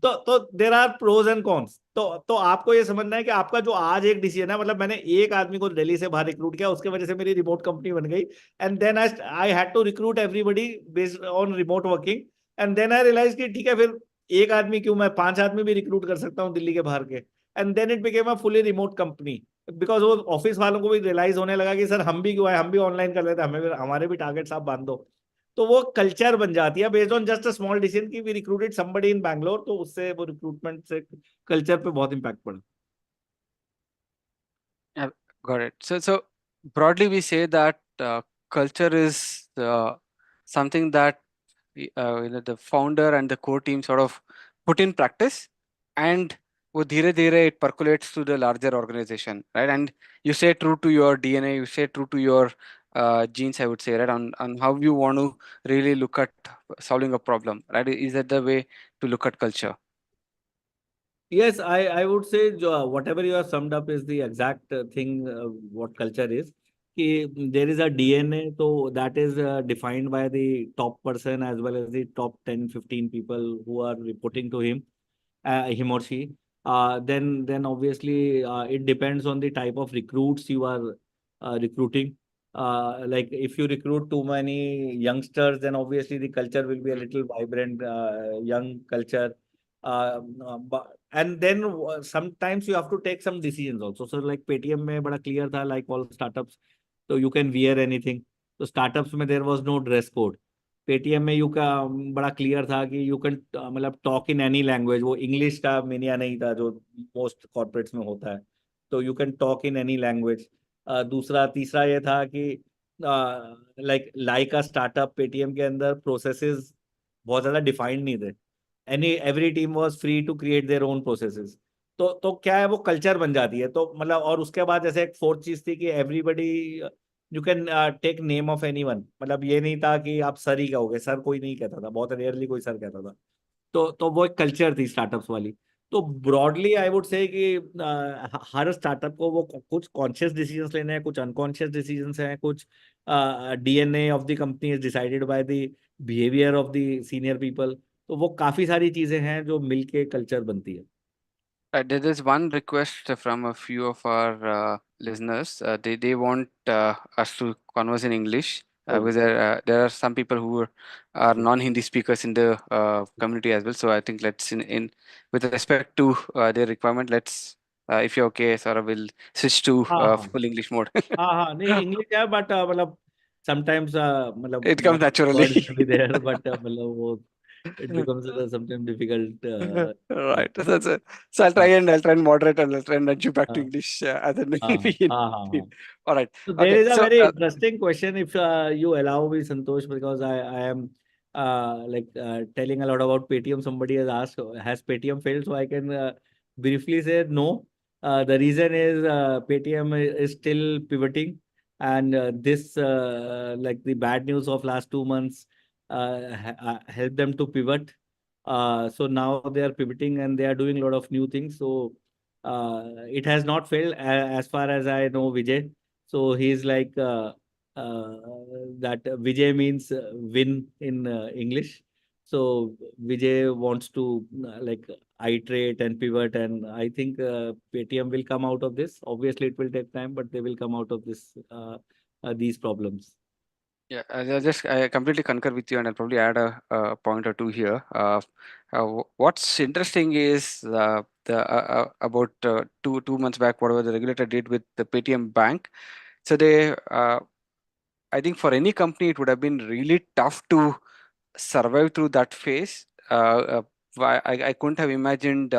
तो there are pros and cons. तो आपको ये समझना है कि आपका जो आज एक डिसीजन है, मतलब मैंने एक आदमी को दिल्ली से बाहर रिक्रूट किया, उसके वजह से मेरी रिमोट कंपनी बन गई, and then I had to recruit everybody based on remote working. And then I realise कि ठीक है, फिर एक आदमी क्यों, मैं 5 आदमी भी रिक्रूट कर सकता हूँ दिल्ली के बाहर के। And then it became a fully remote company, because वो ऑफिस वालों को भी रियलाइज होने लगा कि सर हम भी क्यों आए, हम भी ऑनलाइन कर लेते हैं, हमें हमारे भी टारगेट्स आप बांध दो। तो वो कल्चर बन जाती है based on just a small decision की we recruited somebody in Bangalore. तो उससे वो रिक्रूटमेंट से कल्चर पे बहुत इम्पैक्ट पड़ा। Yeah, got it. So broadly, we say that culture is something that the founder and the core team sort of put in practice, and वो धीरे धीरे it percolates to the larger organization, right? And you stay true to your DNA, you stay true to your genes, I would say, right? On how you want to really look at solving a problem, right? Is that the way to look at culture? Yes, I would say whatever you have summed up is the exact thing what culture is. कि there is a DNA, so that is defined by the top person as well as the top 10-15 people who are reporting to him or she. Then obviously it depends on the type of recruits you are recruiting. Like if you recruit too many youngsters, then obviously the culture will be a little vibrant, young culture. And then sometimes you have to take some decisions also. So like Paytm में बड़ा clear था, like all startups, so you can wear anything. तो startups में there was no dress code. Paytm में you का बड़ा clear था कि यू कैन मतलब टॉक इन एनी लैंग्वेज। वो इंग्लिश का मीनिया नहीं था जो मोस्ट कॉर्पोरेट्स में होता है। तो you can talk in any language. दूसरा तीसरा ये था कि लाइक अ स्टार्टअप पेटीएम के अंदर प्रोसेसेस बहुत ज्यादा डिफाइंड नहीं थे। Every team was free to create their own processes. तो क्या है, वो कल्चर बन जाती है। तो मतलब और उसके बाद जैसे एक फोर्थ चीज थी कि everybody you can take name of anyone. मतलब ये नहीं था कि आप सर ही कहोगे, सर कोई नहीं कहता था, बहुत रेयरली कोई सर कहता था। तो वो एक कल्चर थी स्टार्टअप्स वाली। तो ब्रॉडली आई वुड से कि हर स्टार्टअप को वो कुछ कॉन्शियस डिसीजंस लेने हैं, कुछ अनकॉन्शियस डिसीजंस हैं, कुछ DNA of the company is decided by the behaviour of the senior people. तो वो काफी सारी चीजें हैं जो मिलके कल्चर बनती है। There's one request from a few of our listeners. They want us to converse in English. Oh, because there are some people who are okay. non-Hindi speakers in the community as well. So I think let's in with respect to their requirement, let's if you're okay, Saurabh, will switch to हाँ हाँ full English mode. हाँ हाँ नहीं English है but मतलब sometimes मतलब It comes one naturally. words will be there but मतलब वो it becomes sometimes difficult Right. So I'll try हाँ and moderate and I'll try and nudge you back to हाँ English as and when हाँ we हाँ हाँ feel. हाँ All right. So there Okay. is a So very interesting question, if you allow me, Santosh, because I am telling a lot about Paytm. Somebody has asked, has Paytm failed? So I can briefly say no. The reason is Paytm is still pivoting, and this like the bad news of last 2 months helped them to pivot. So now they are pivoting and they are doing a lot of new things. So it has not failed as far as I know, Vijay. So he's like uh, that Vijay means win in English. So Vijay wants to iterate and pivot, and I think Paytm will come out of this. Obviously, it will take time, but they will come out of this these problems. yeah, I completely concur with you, and I'll probably add a point or two here. What's interesting is the about 2 months back, whatever the regulator did with the Paytm Bank. So they, I think for any company, it would have been really tough to survive through that phase. I couldn't have imagined,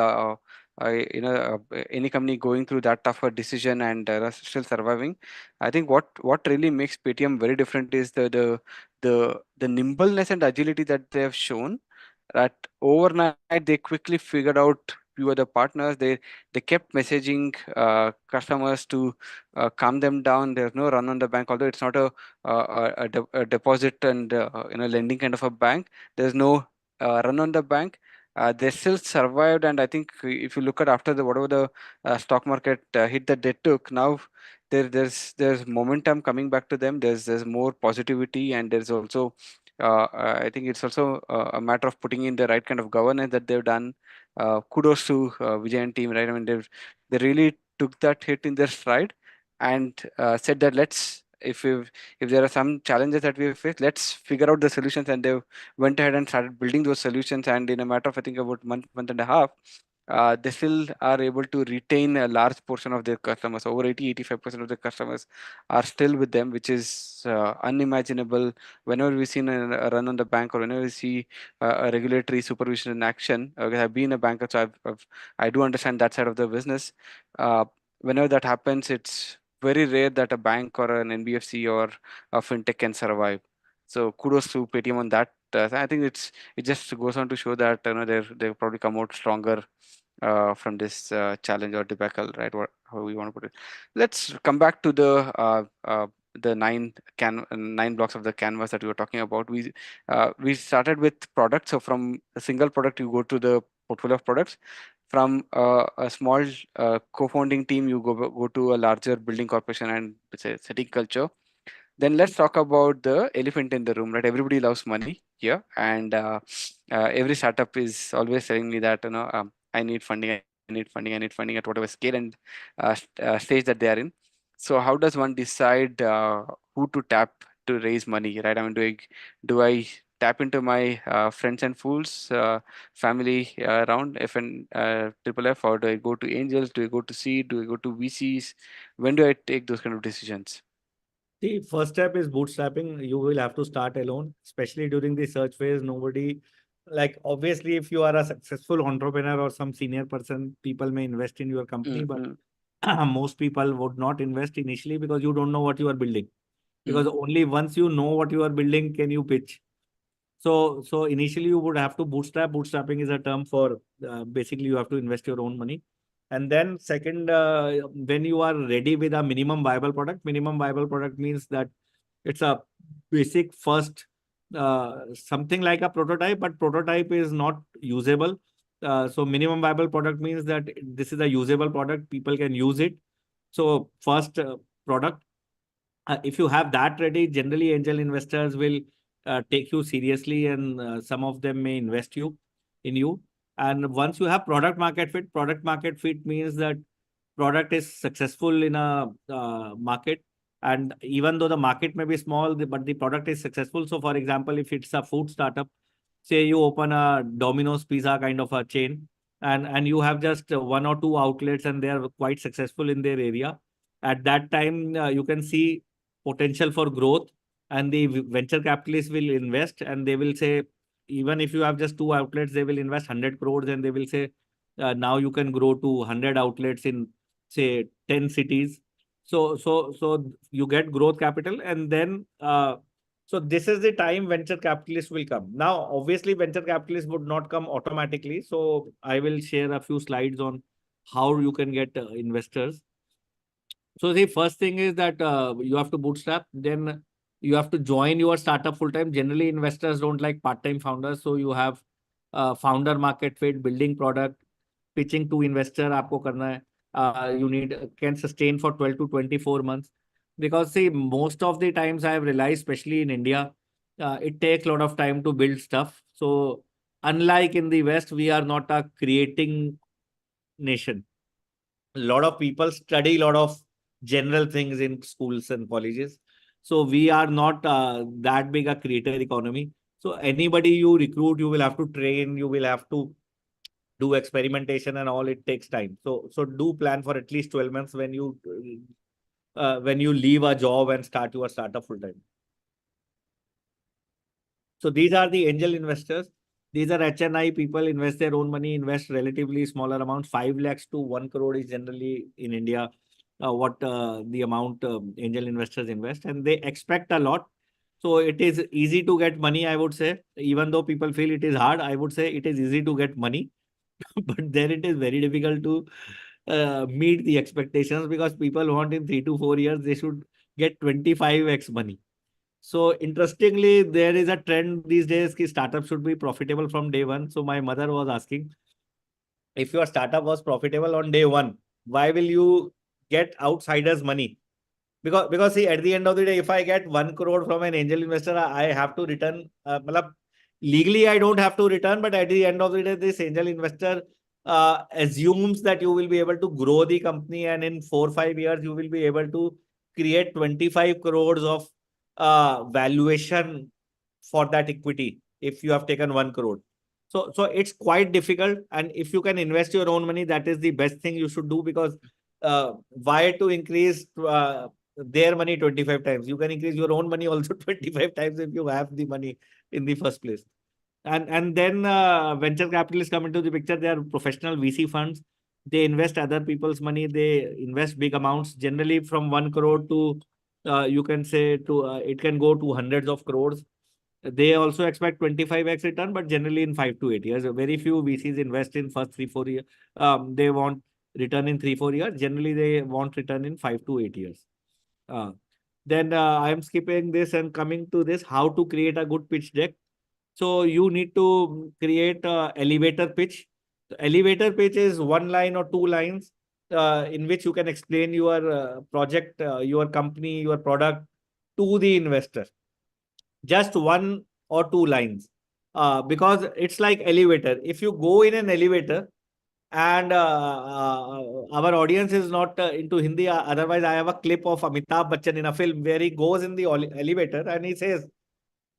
any company going through that tougher decision and still surviving. I think what really makes Paytm very different is the nimbleness and agility that they have shown. That overnight they quickly figured out few other partners. They kept messaging customers to calm them down. There's no run on the bank, although it's not a deposit and lending kind of a bank. There's no run on the bank. They still survived, and I think if you look at after the whatever the stock market hit that they took, now there's momentum coming back to them. There's more positivity, and there's also I think it's also a matter of putting in the right kind of governance that they've done. Kudos to Vijay and team, right? I mean, they really took that hit in their stride and said that let's if there are some challenges that we face, let's figure out the solutions. And they went ahead and started building those solutions. And in a matter of I think about month and a half, they still are able to retain a large portion of their customers. Over 80-85% of the customers are still with them, which is unimaginable. Whenever we see a run on the bank or whenever we see a regulatory supervision in action, I've been a banker, so I do understand that side of the business. Uh, Whenever that happens, it's very rare that a bank or an NBFC or a fintech can survive. So kudos to Paytm on that. I think it just goes on to show that they'll probably come out stronger from this challenge or debacle, right? How we want to put it. Let's come back to the nine blocks of the canvas that we were talking about. We started with products. So from a single product, you go to the portfolio of products. From a small co-founding team, you go to a larger building corporation and it's a setting culture. Then let's talk about the elephant in the room, right? Everybody loves money here, and every startup is always telling me that I need funding, I need funding at whatever scale and stage that they are in. So how does one decide who to tap to raise money, right? I mean, do I tap into my friends and fools, family around F and triple F, or do I go to angels? Do I go to seed? Do I go to VCs? When do I take those kind of decisions? See, first step is bootstrapping. You will have to start alone, especially during the search phase. Nobody, like, obviously, if you are a successful entrepreneur or some senior person, people may invest in your company, but Mm-hmm. most people would not invest initially because you don't know what you are building. Because Mm-hmm. only once you know what you are building can you pitch. So initially you would have to bootstrap. Bootstrapping is a term for basically you have to invest your own money. And then second, when you are ready with a minimum viable product means that it's a basic first something like a prototype, but prototype is not usable. So minimum viable product means that this is a usable product, people can use it. So first product, if you have that ready, generally angel investors will take you seriously, and some of them may invest in you. And once you have product market fit means that product is successful in a market. And even though the market may be small, but the product is successful. So, for example, if it's a food startup, say you open a Domino's pizza kind of a chain, and you have just one or two outlets, and they are quite successful in their area. At that time, you can see potential for growth, and the venture capitalists will invest, and they will say, even if you have just two outlets, they will invest 100 crores, and they will say, now you can grow to 100 outlets in, say, 10 cities. So you get growth capital, and then so this is the time venture capitalists will come. Now, obviously, venture capitalists would not come automatically. So I will share a few slides on how you can get investors. So the first thing is that you have to bootstrap. Then you have to join your startup full time. Generally, investors don't like part time founders. So you have founder market fit, building product, pitching to investor. आपको करना है. You need can sustain for 12 to 24 months, because see, most of the times I have realized, especially in India, it takes a lot of time to build stuff. So unlike in the West, we are not a creating nation. A lot of people study a lot of general things in schools and colleges. So we are not that big a creator economy. So anybody you recruit, you will have to train, you will have to do experimentation and all. It takes time. So do plan for at least 12 months when you leave a job and start your startup full time. So these are the angel investors. These are HNI people, invest their own money, invest relatively smaller amounts. 5 lakhs to 1 crore is generally in India what the amount angel investors invest, and they expect a lot. So it is easy to get money, I would say. Even though people feel it is hard, I would say it is easy to get money. But then it is very difficult to meet the expectations, because people want in 3 to 4 years, they should get 25x money. So interestingly, there is a trend these days that startup should be profitable from day one. So my mother was asking, if your startup was profitable on day one, why will you get outsiders money? Because see, at the end of the day, if I get 1 crore from an angel investor, I have to return. Legally, I don't have to return, but at the end of the day, this angel investor assumes that you will be able to grow the company, and in 4 or 5 years, you will be able to create 25 crores of valuation for that equity if you have taken 1 crore. So it's quite difficult, and if you can invest your own money, that is the best thing you should do, because why to increase their money 25 times? You can increase your own money also 25 times if you have the money in the first place. And then venture capitalists come into the picture. They are professional VC funds. They invest other people's money. They invest big amounts, generally from 1 crore to you can say to it can go to hundreds of crores. They also expect 25x return, but generally in 5 to 8 years. Very few VCs invest in first 3 4 years. They want return in 3 4 years. Generally, they want return in 5 to 8 years. Uh, then I am skipping this and coming to this: how to create a good pitch deck. So you need to create a elevator pitch. The elevator pitch is 1 line or 2 lines in which you can explain your project, your company, your product to the investor. Just 1 or 2 lines. Because it's like elevator. If you go in an elevator, and our audience is not into Hindi, otherwise I have a clip of Amitabh Bachchan in a film where he goes in the elevator and he says,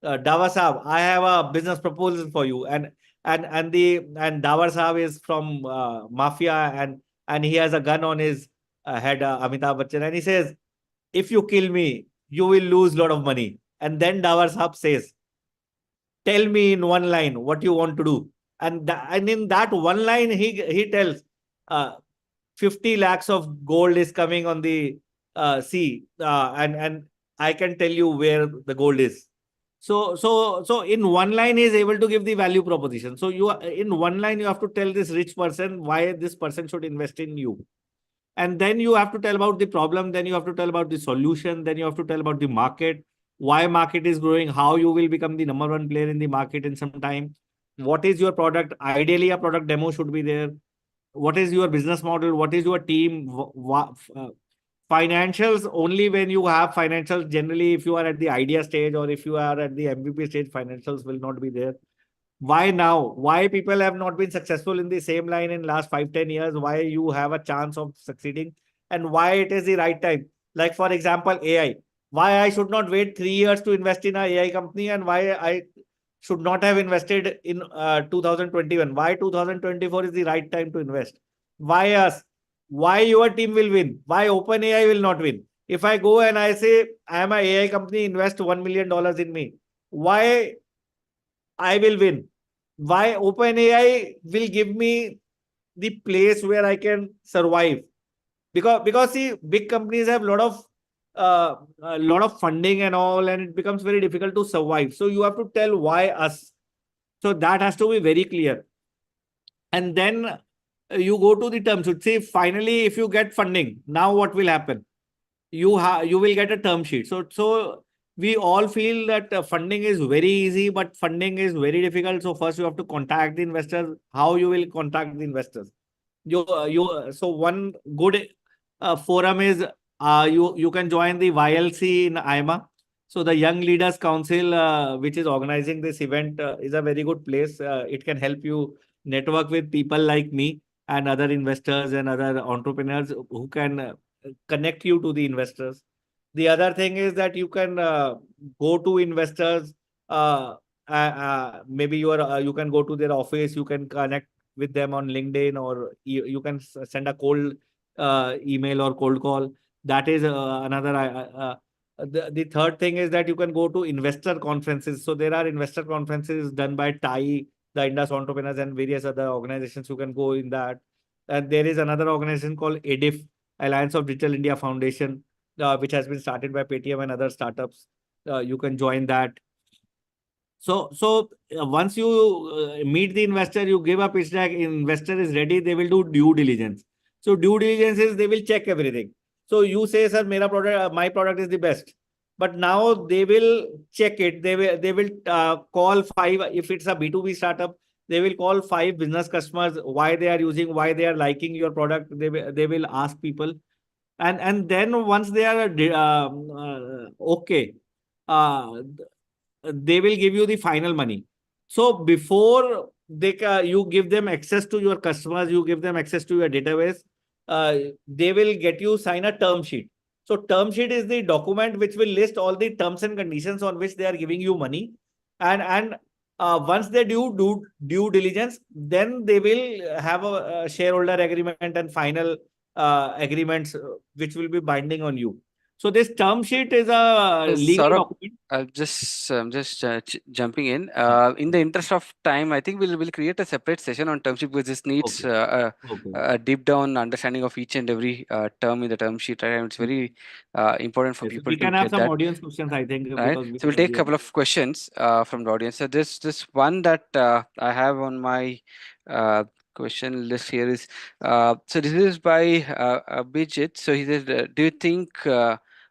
Dawa Saab, I have a business proposal for you. And Dawa Saab is from Mafia, and he has a gun on his head, Amitabh Bachchan, and he says, if you kill me, you will lose a lot of money. And then Dawa Saab says, tell me in 1 line what you want to do. And in that 1 line, he tells, uh, 50 lakhs of gold is coming on the sea, and I can tell you where the gold is. So in 1 line, he is able to give the value proposition. So in 1 line, you have to tell this rich person why this person should invest in you. And then you have to tell about the problem, then you have to tell about the solution, then you have to tell about the market, why market is growing, how you will become the number one player in the market in some time, what is your product. Ideally, a product demo should be there. What is your business model, what is your team, financials. Only when you have financials, generally, if you are at the idea stage or if you are at the MVP stage, financials will not be there. Why now? Why people have not been successful in the same line in last 5 10 years? Why you have a chance of succeeding, and why it is the right time? Like for example, AI. Why I should not wait 3 years to invest in a AI company, and why I should not have invested in 2021. Why 2024 is the right time to invest? Why us? Why your team will win? Why OpenAI will not win? If I go and I say I am a AI company, invest $1 million in me, why I will win? Why OpenAI will give me the place where I can survive? Because see, big companies have a lot of funding and all, and it becomes very difficult to survive. So you have to tell why us. So that has to be very clear. And then you go to the terms. So see, finally, if you get funding, now what will happen? You will get a term sheet. So we all feel that funding is very easy, but funding is very difficult. So first you have to contact the investors. How you will contact the investors? So one good forum is you can join the YLC in IMA. So the Young Leaders Council, which is organizing this event, is a very good place. It can help you network with people like me and other investors and other entrepreneurs who can connect you to the investors. The other thing is that you can go to investors. Maybe you can go to their office. You can connect with them on LinkedIn, or you can send a cold email or cold call. That is another. The third thing is that you can go to investor conferences. So there are investor conferences done by TAI, the Indus Entrepreneurs, and various other organizations. You can go in that. And there is another organization called ADIF, Alliance of Digital India Foundation, which has been started by Paytm and other startups. You can join that. So once you meet the investor, you give a pitch deck, investor is ready, they will do due diligence. So due diligence is they will check everything. So you say, sir, my product is the best. But now they will check it. They will call five, if it's a B2B startup, they will call five business customers, why they are using, why they are liking your product. They will ask people. And then once they are okay, uh, they will give you the final money. So before you give them access to your customers, you give them access to your database, they will get you sign a term sheet. So term sheet is the document which will list all the terms and conditions on which they are giving you money. And once they do due diligence, then they will have a shareholder agreement and final agreements which will be binding on you. So this term sheet is a legal Saurabh, document. I'm just jumping in. Yeah. In the interest of time, I think we'll create a separate session on term sheet because this needs Okay. Okay. a deep down understanding of each and every term in the term sheet. Right? And it's very important for Yes, people we to can have get some that. audience questions, I think, Right. because So we'll take a we couple of questions from the audience. So this one that I have on my uh, question list here is so this is by Abhijit. So he said, do you think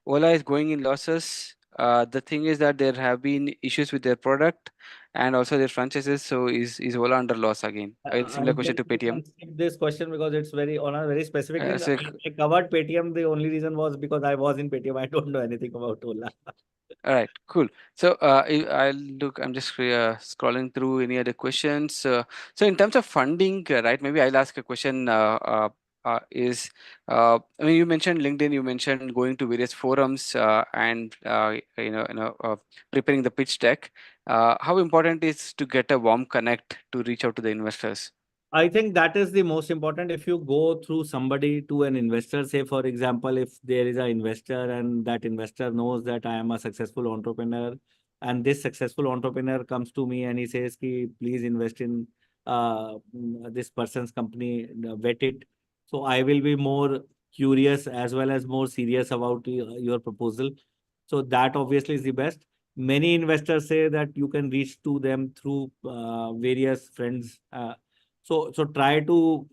Ola is going in losses? The thing is that there have been issues with their product and also their franchises. So is Ola under loss again? I Similar question think to we Paytm. can skip this question because it's very on a very specific thing. So I covered Paytm. The only reason was because I was in Paytm. I don't know anything about Ola. all right, cool. So I'll look. I'm just scrolling through any other questions. So in terms of funding, right? Maybe I'll ask a question. I mean, you mentioned LinkedIn. You mentioned going to various forums and preparing the pitch deck. How important is to get a warm connect to reach out to the investors? I think that is the most important. If you go through somebody to an investor, say for example, if there is an investor and that investor knows that I am a successful entrepreneur, and this successful entrepreneur comes to me and he says, "Ki, please invest in this person's company, vet it." So I will be more curious as well as more serious about your proposal. So that obviously is the best. Many investors say that you can reach to them through various friends. So try to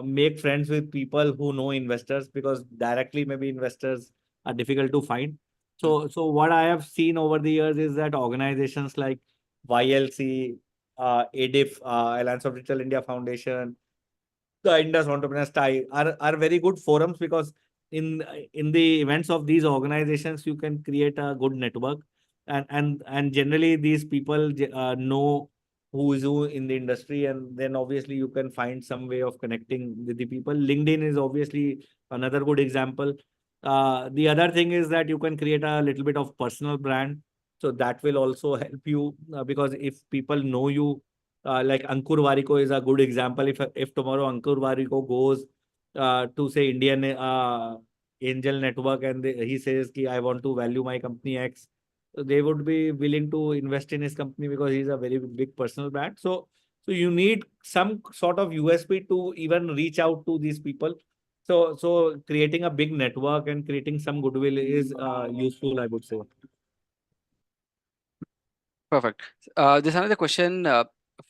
make friends with people who know investors, because directly maybe investors are difficult to find. Mm, So what I have seen over the years is that organizations like YLC, ADIF, Alliance of Digital India Foundation, the Indus Entrepreneurs Tie are very good forums, because in in the events of these organizations you can create a good network, and generally these people know who is who in the industry, and then obviously you can find some way of connecting with the people. LinkedIn is obviously another good example. The other thing is that you can create a little bit of personal brand. So that will also help you because if people know you, like Ankur Wariko is a good example. If tomorrow Ankur Wariko goes to say Indian Angel Network and he says ki I want to value my company X, so they would be willing to invest in his company because he's a very big personal brand. So you need some sort of USP to even reach out to these people. So creating a big network and creating some goodwill is useful, I would say. Perfect. There's another question.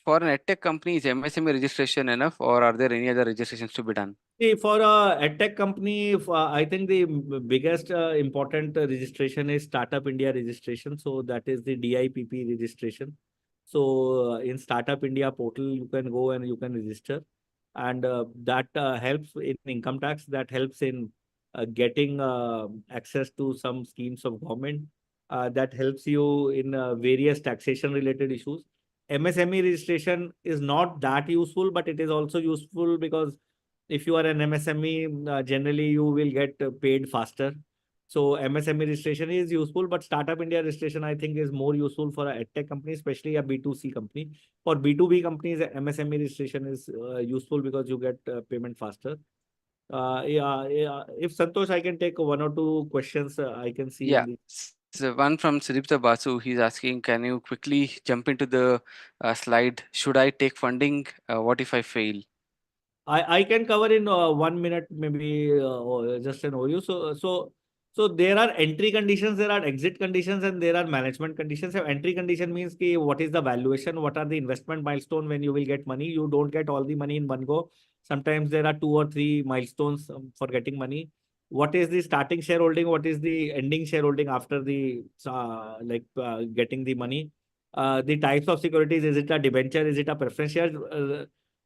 For an edtech company, is MSME registration enough, or are there any other registrations to be done? See, for a edtech company, I think the biggest important registration is Startup India registration. So that is the DIPP registration. So in Startup India portal, you can go and you can register, and that helps in income tax. That helps in getting access to some schemes of government. That helps you in various taxation related issues. MSME registration is not that useful, but it is also useful because if you are an MSME, generally you will get paid faster. So MSME registration is useful, but Startup India registration I think is more useful for a edtech company, especially a B2C company. For B2B companies, MSME registration is useful because you get payment faster. Yeah. If Santosh, I can take one or two questions I can see in Yeah. the. So one from Sudipta Basu. He's asking, can you quickly jump into the slide? Should I take funding? What if I fail? I can cover in 1 minute, maybe or just an overview. So there are entry conditions, there are exit conditions, and there are management conditions. So entry condition means ki what is the valuation, what are the investment milestone when you will get money. You don't get all the money in one go. Sometimes there are two or three milestones for getting money. What is the starting shareholding? What is the ending shareholding after the getting the money? The types of securities, is it a debenture? Is it a preference share?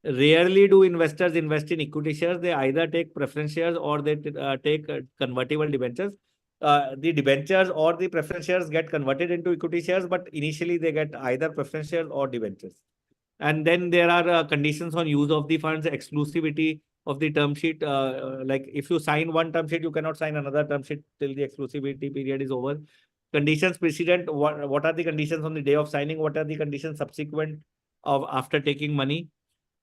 Rarely do investors invest in equity shares. They either take preference shares or they take convertible debentures. The debentures or the preference shares get converted into equity shares, but initially they get either preference shares or debentures. And then there are conditions on use of the funds, exclusivity of the term sheet. Like if you sign one term sheet, you cannot sign another term sheet till the exclusivity period is over. Conditions precedent, what are the conditions on the day of signing? What are the conditions subsequent of after taking money?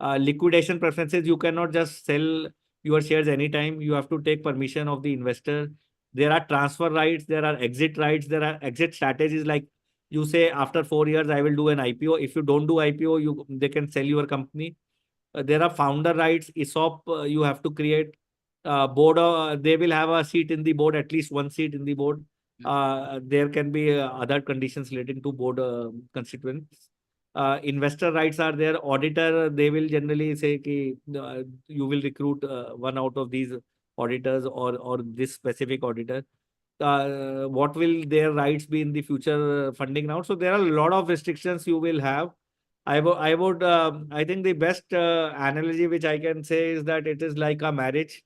Liquidation preferences, you cannot just sell your shares anytime. You have to take permission of the investor. There are transfer rights, there are exit rights, there are exit strategies. Like you say, after 4 years, I will do an IPO. If you don't do IPO, they can sell your company. There are founder rights, ESOP, you have to create. Board, they will have a seat in the board, at least one seat in the board. There can be other conditions relating to board constituents. Investor rights are there. Auditor, they will generally say ki, you will recruit one out of these auditors or this specific auditor. What will their rights be in the future funding round? So there are a lot of restrictions you will have. I think the best analogy which I can say is that it is like a marriage.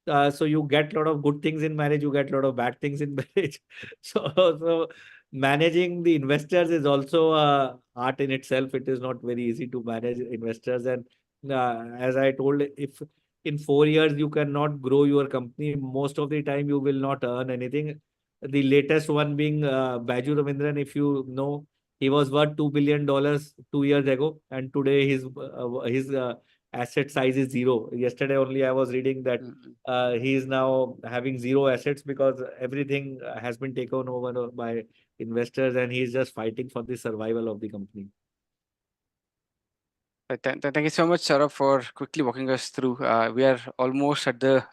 So you get a lot of good things in marriage, you get a lot of bad things in marriage. So managing the investors is also art in itself. It is not very easy to manage investors. And as I told, if in 4 years you cannot grow your company, most of the time you will not earn anything. The latest one being Baju Ravindran, if you know, he was worth $2 billion 2 years ago, and today his asset size is zero. Yesterday only I was reading that Mm-mm. he is now having zero assets because everything has been taken over by investors, and he's just fighting for the survival of the company. Thank you so much, Sarah, for quickly walking us through. We are almost at the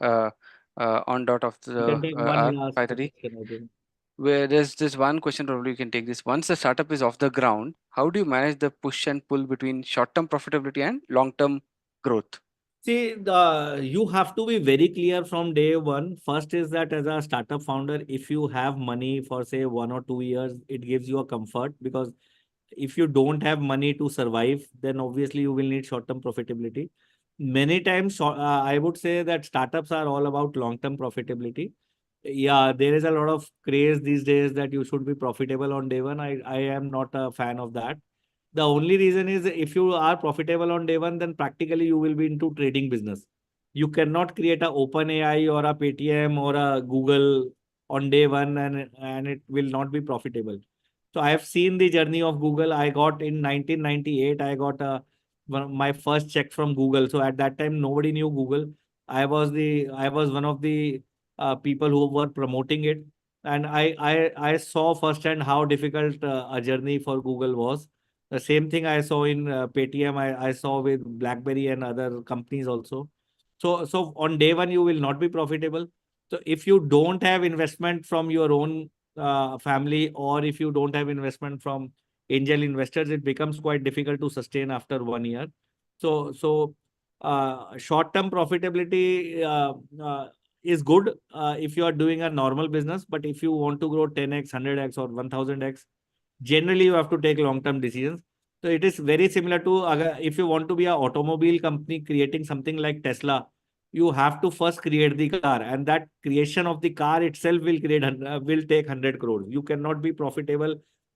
on dot of We the can take one hour, last 5:30. question, I think. Where there's this one question, probably you can take this. Once the startup is off the ground, how do you manage the push and pull between short-term profitability and long-term growth? See, you have to be very clear from day one. First is that as a startup founder, if you have money for say 1 or 2 years, it gives you a comfort because if you don't have money to survive, then obviously you will need short-term profitability. Many times, I would say that startups are all about long-term profitability. Yeah, there is a lot of craze these days that you should be profitable on day one. I am not a fan of that. The only reason is if you are profitable on day one, then practically you will be into trading business. You cannot create a OpenAI or a Paytm or a Google on day one, and it will not be profitable. So I have seen the journey of Google. I got in 1998, I got my first check from Google. So at that time, nobody knew Google. I was one of the people who were promoting it, and I saw firsthand how difficult a journey for Google was. The same thing I saw in Paytm. I saw with BlackBerry and other companies also. So on day one, you will not be profitable. So if you don't have investment from your own family, or if you don't have investment from angel investors, it becomes quite difficult to sustain after 1 year. So short-term profitability is good if you are doing a normal business, but if you want to grow 10x, 100x, or 1000x, generally you have to take long term decisions. So it is very similar to if you want to be a automobile company creating something like Tesla, you have to first create the car, and that creation of the car itself will take 100 crores. You cannot be profitable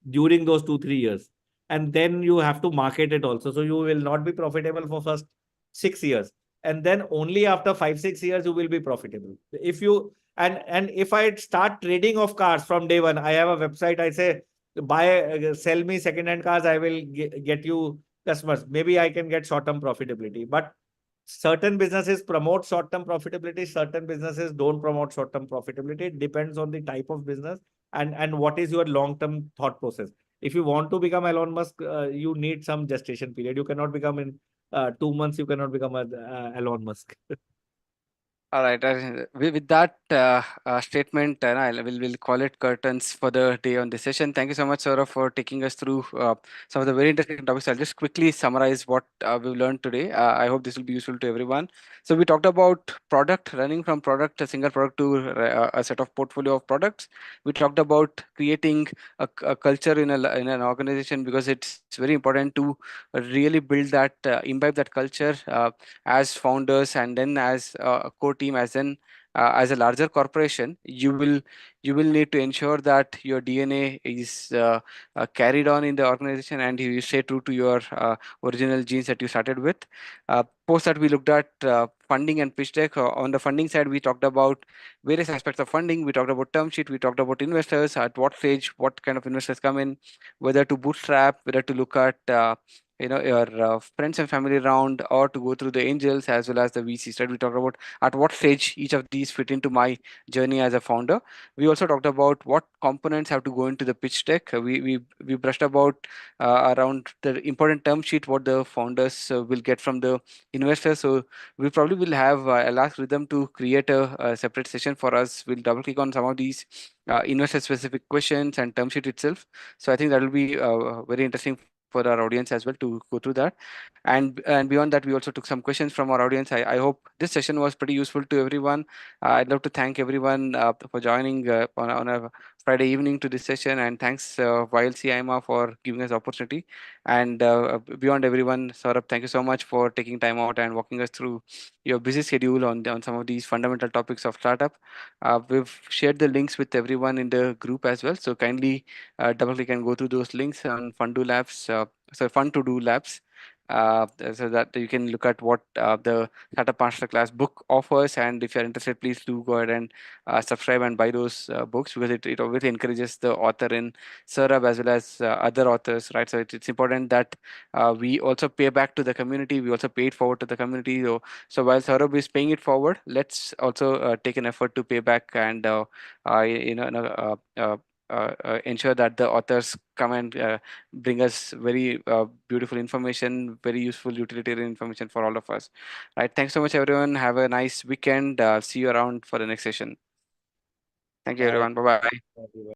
during those 2 3 years, and then you have to market it also. So you will not be profitable for first 6 years, and then only after 5 6 years you will be profitable. If you and if I start trading of cars from day one, I have a website. I say, sell me second hand cars, I will get you customers. Maybe I can get short term profitability, but certain businesses promote short term profitability, certain businesses don't promote short term profitability. It depends on the type of business, and what is your long term thought process. If you want to become Elon Musk, you need some gestation period. You cannot become in 2 months, you cannot become a Elon Musk. All right. With that statement, we'll call it curtains for the day on this session. Thank you so much, Saurabh, for taking us through some of the very interesting topics. I'll just quickly summarize what we've learned today. I hope this will be useful to everyone. So we talked about product, running from product, a single product to a set of portfolio of products. We talked about creating a culture in an organization, because it's very important to really build that, imbibe that culture. As founders, and then as a core team, as a larger corporation, you will need to ensure that your DNA is carried on in the organization, and you stay true to your original genes that you started with. Post that, we looked at funding and pitch deck. On the funding side, we talked about various aspects of funding. We talked about term sheet, we talked about investors, at what stage what kind of investors come in, whether to bootstrap, whether to look at your friends and family round, or to go through the angels as well as the VCs, right? We talked about at what stage each of these fit into my journey as a founder. We also talked about what components have to go into the pitch deck. We brushed about around the important term sheet, what the founders will get from the investors. So we probably will have I'll ask Rhythm to create a separate session for us. We'll double click on some of these investor specific questions and term sheet itself. So I think that will be very interesting for our audience as well to go through that. And beyond that, we also took some questions from our audience. I hope this session was pretty useful to everyone. I'd love to thank everyone for joining on a Friday evening to this session, and thanks YLC IMA for giving us the opportunity. And beyond everyone, Saurabh, thank you so much for taking time out and walking us through your busy schedule on some of these fundamental topics of startup. We've shared the links with everyone in the group as well, so kindly double click and go through those links on Fun to Do Labs, so that you can look at what the Startup Masterclass book offers. And if you're interested, please do go ahead and subscribe and buy those books, because it obviously encourages the author in Saurabh as well as other authors, right? So it's important that we also pay back to the community. We also pay it forward to the community. So while Saurabh is paying it forward, let's also take an effort to pay back, and ensure that the authors come and bring us very beautiful information, very useful utilitarian information for all of us. Right. Thanks so much, everyone. Have a nice weekend. See you around for the next session. Thank you, Bye. everyone. Bye bye. Everyone.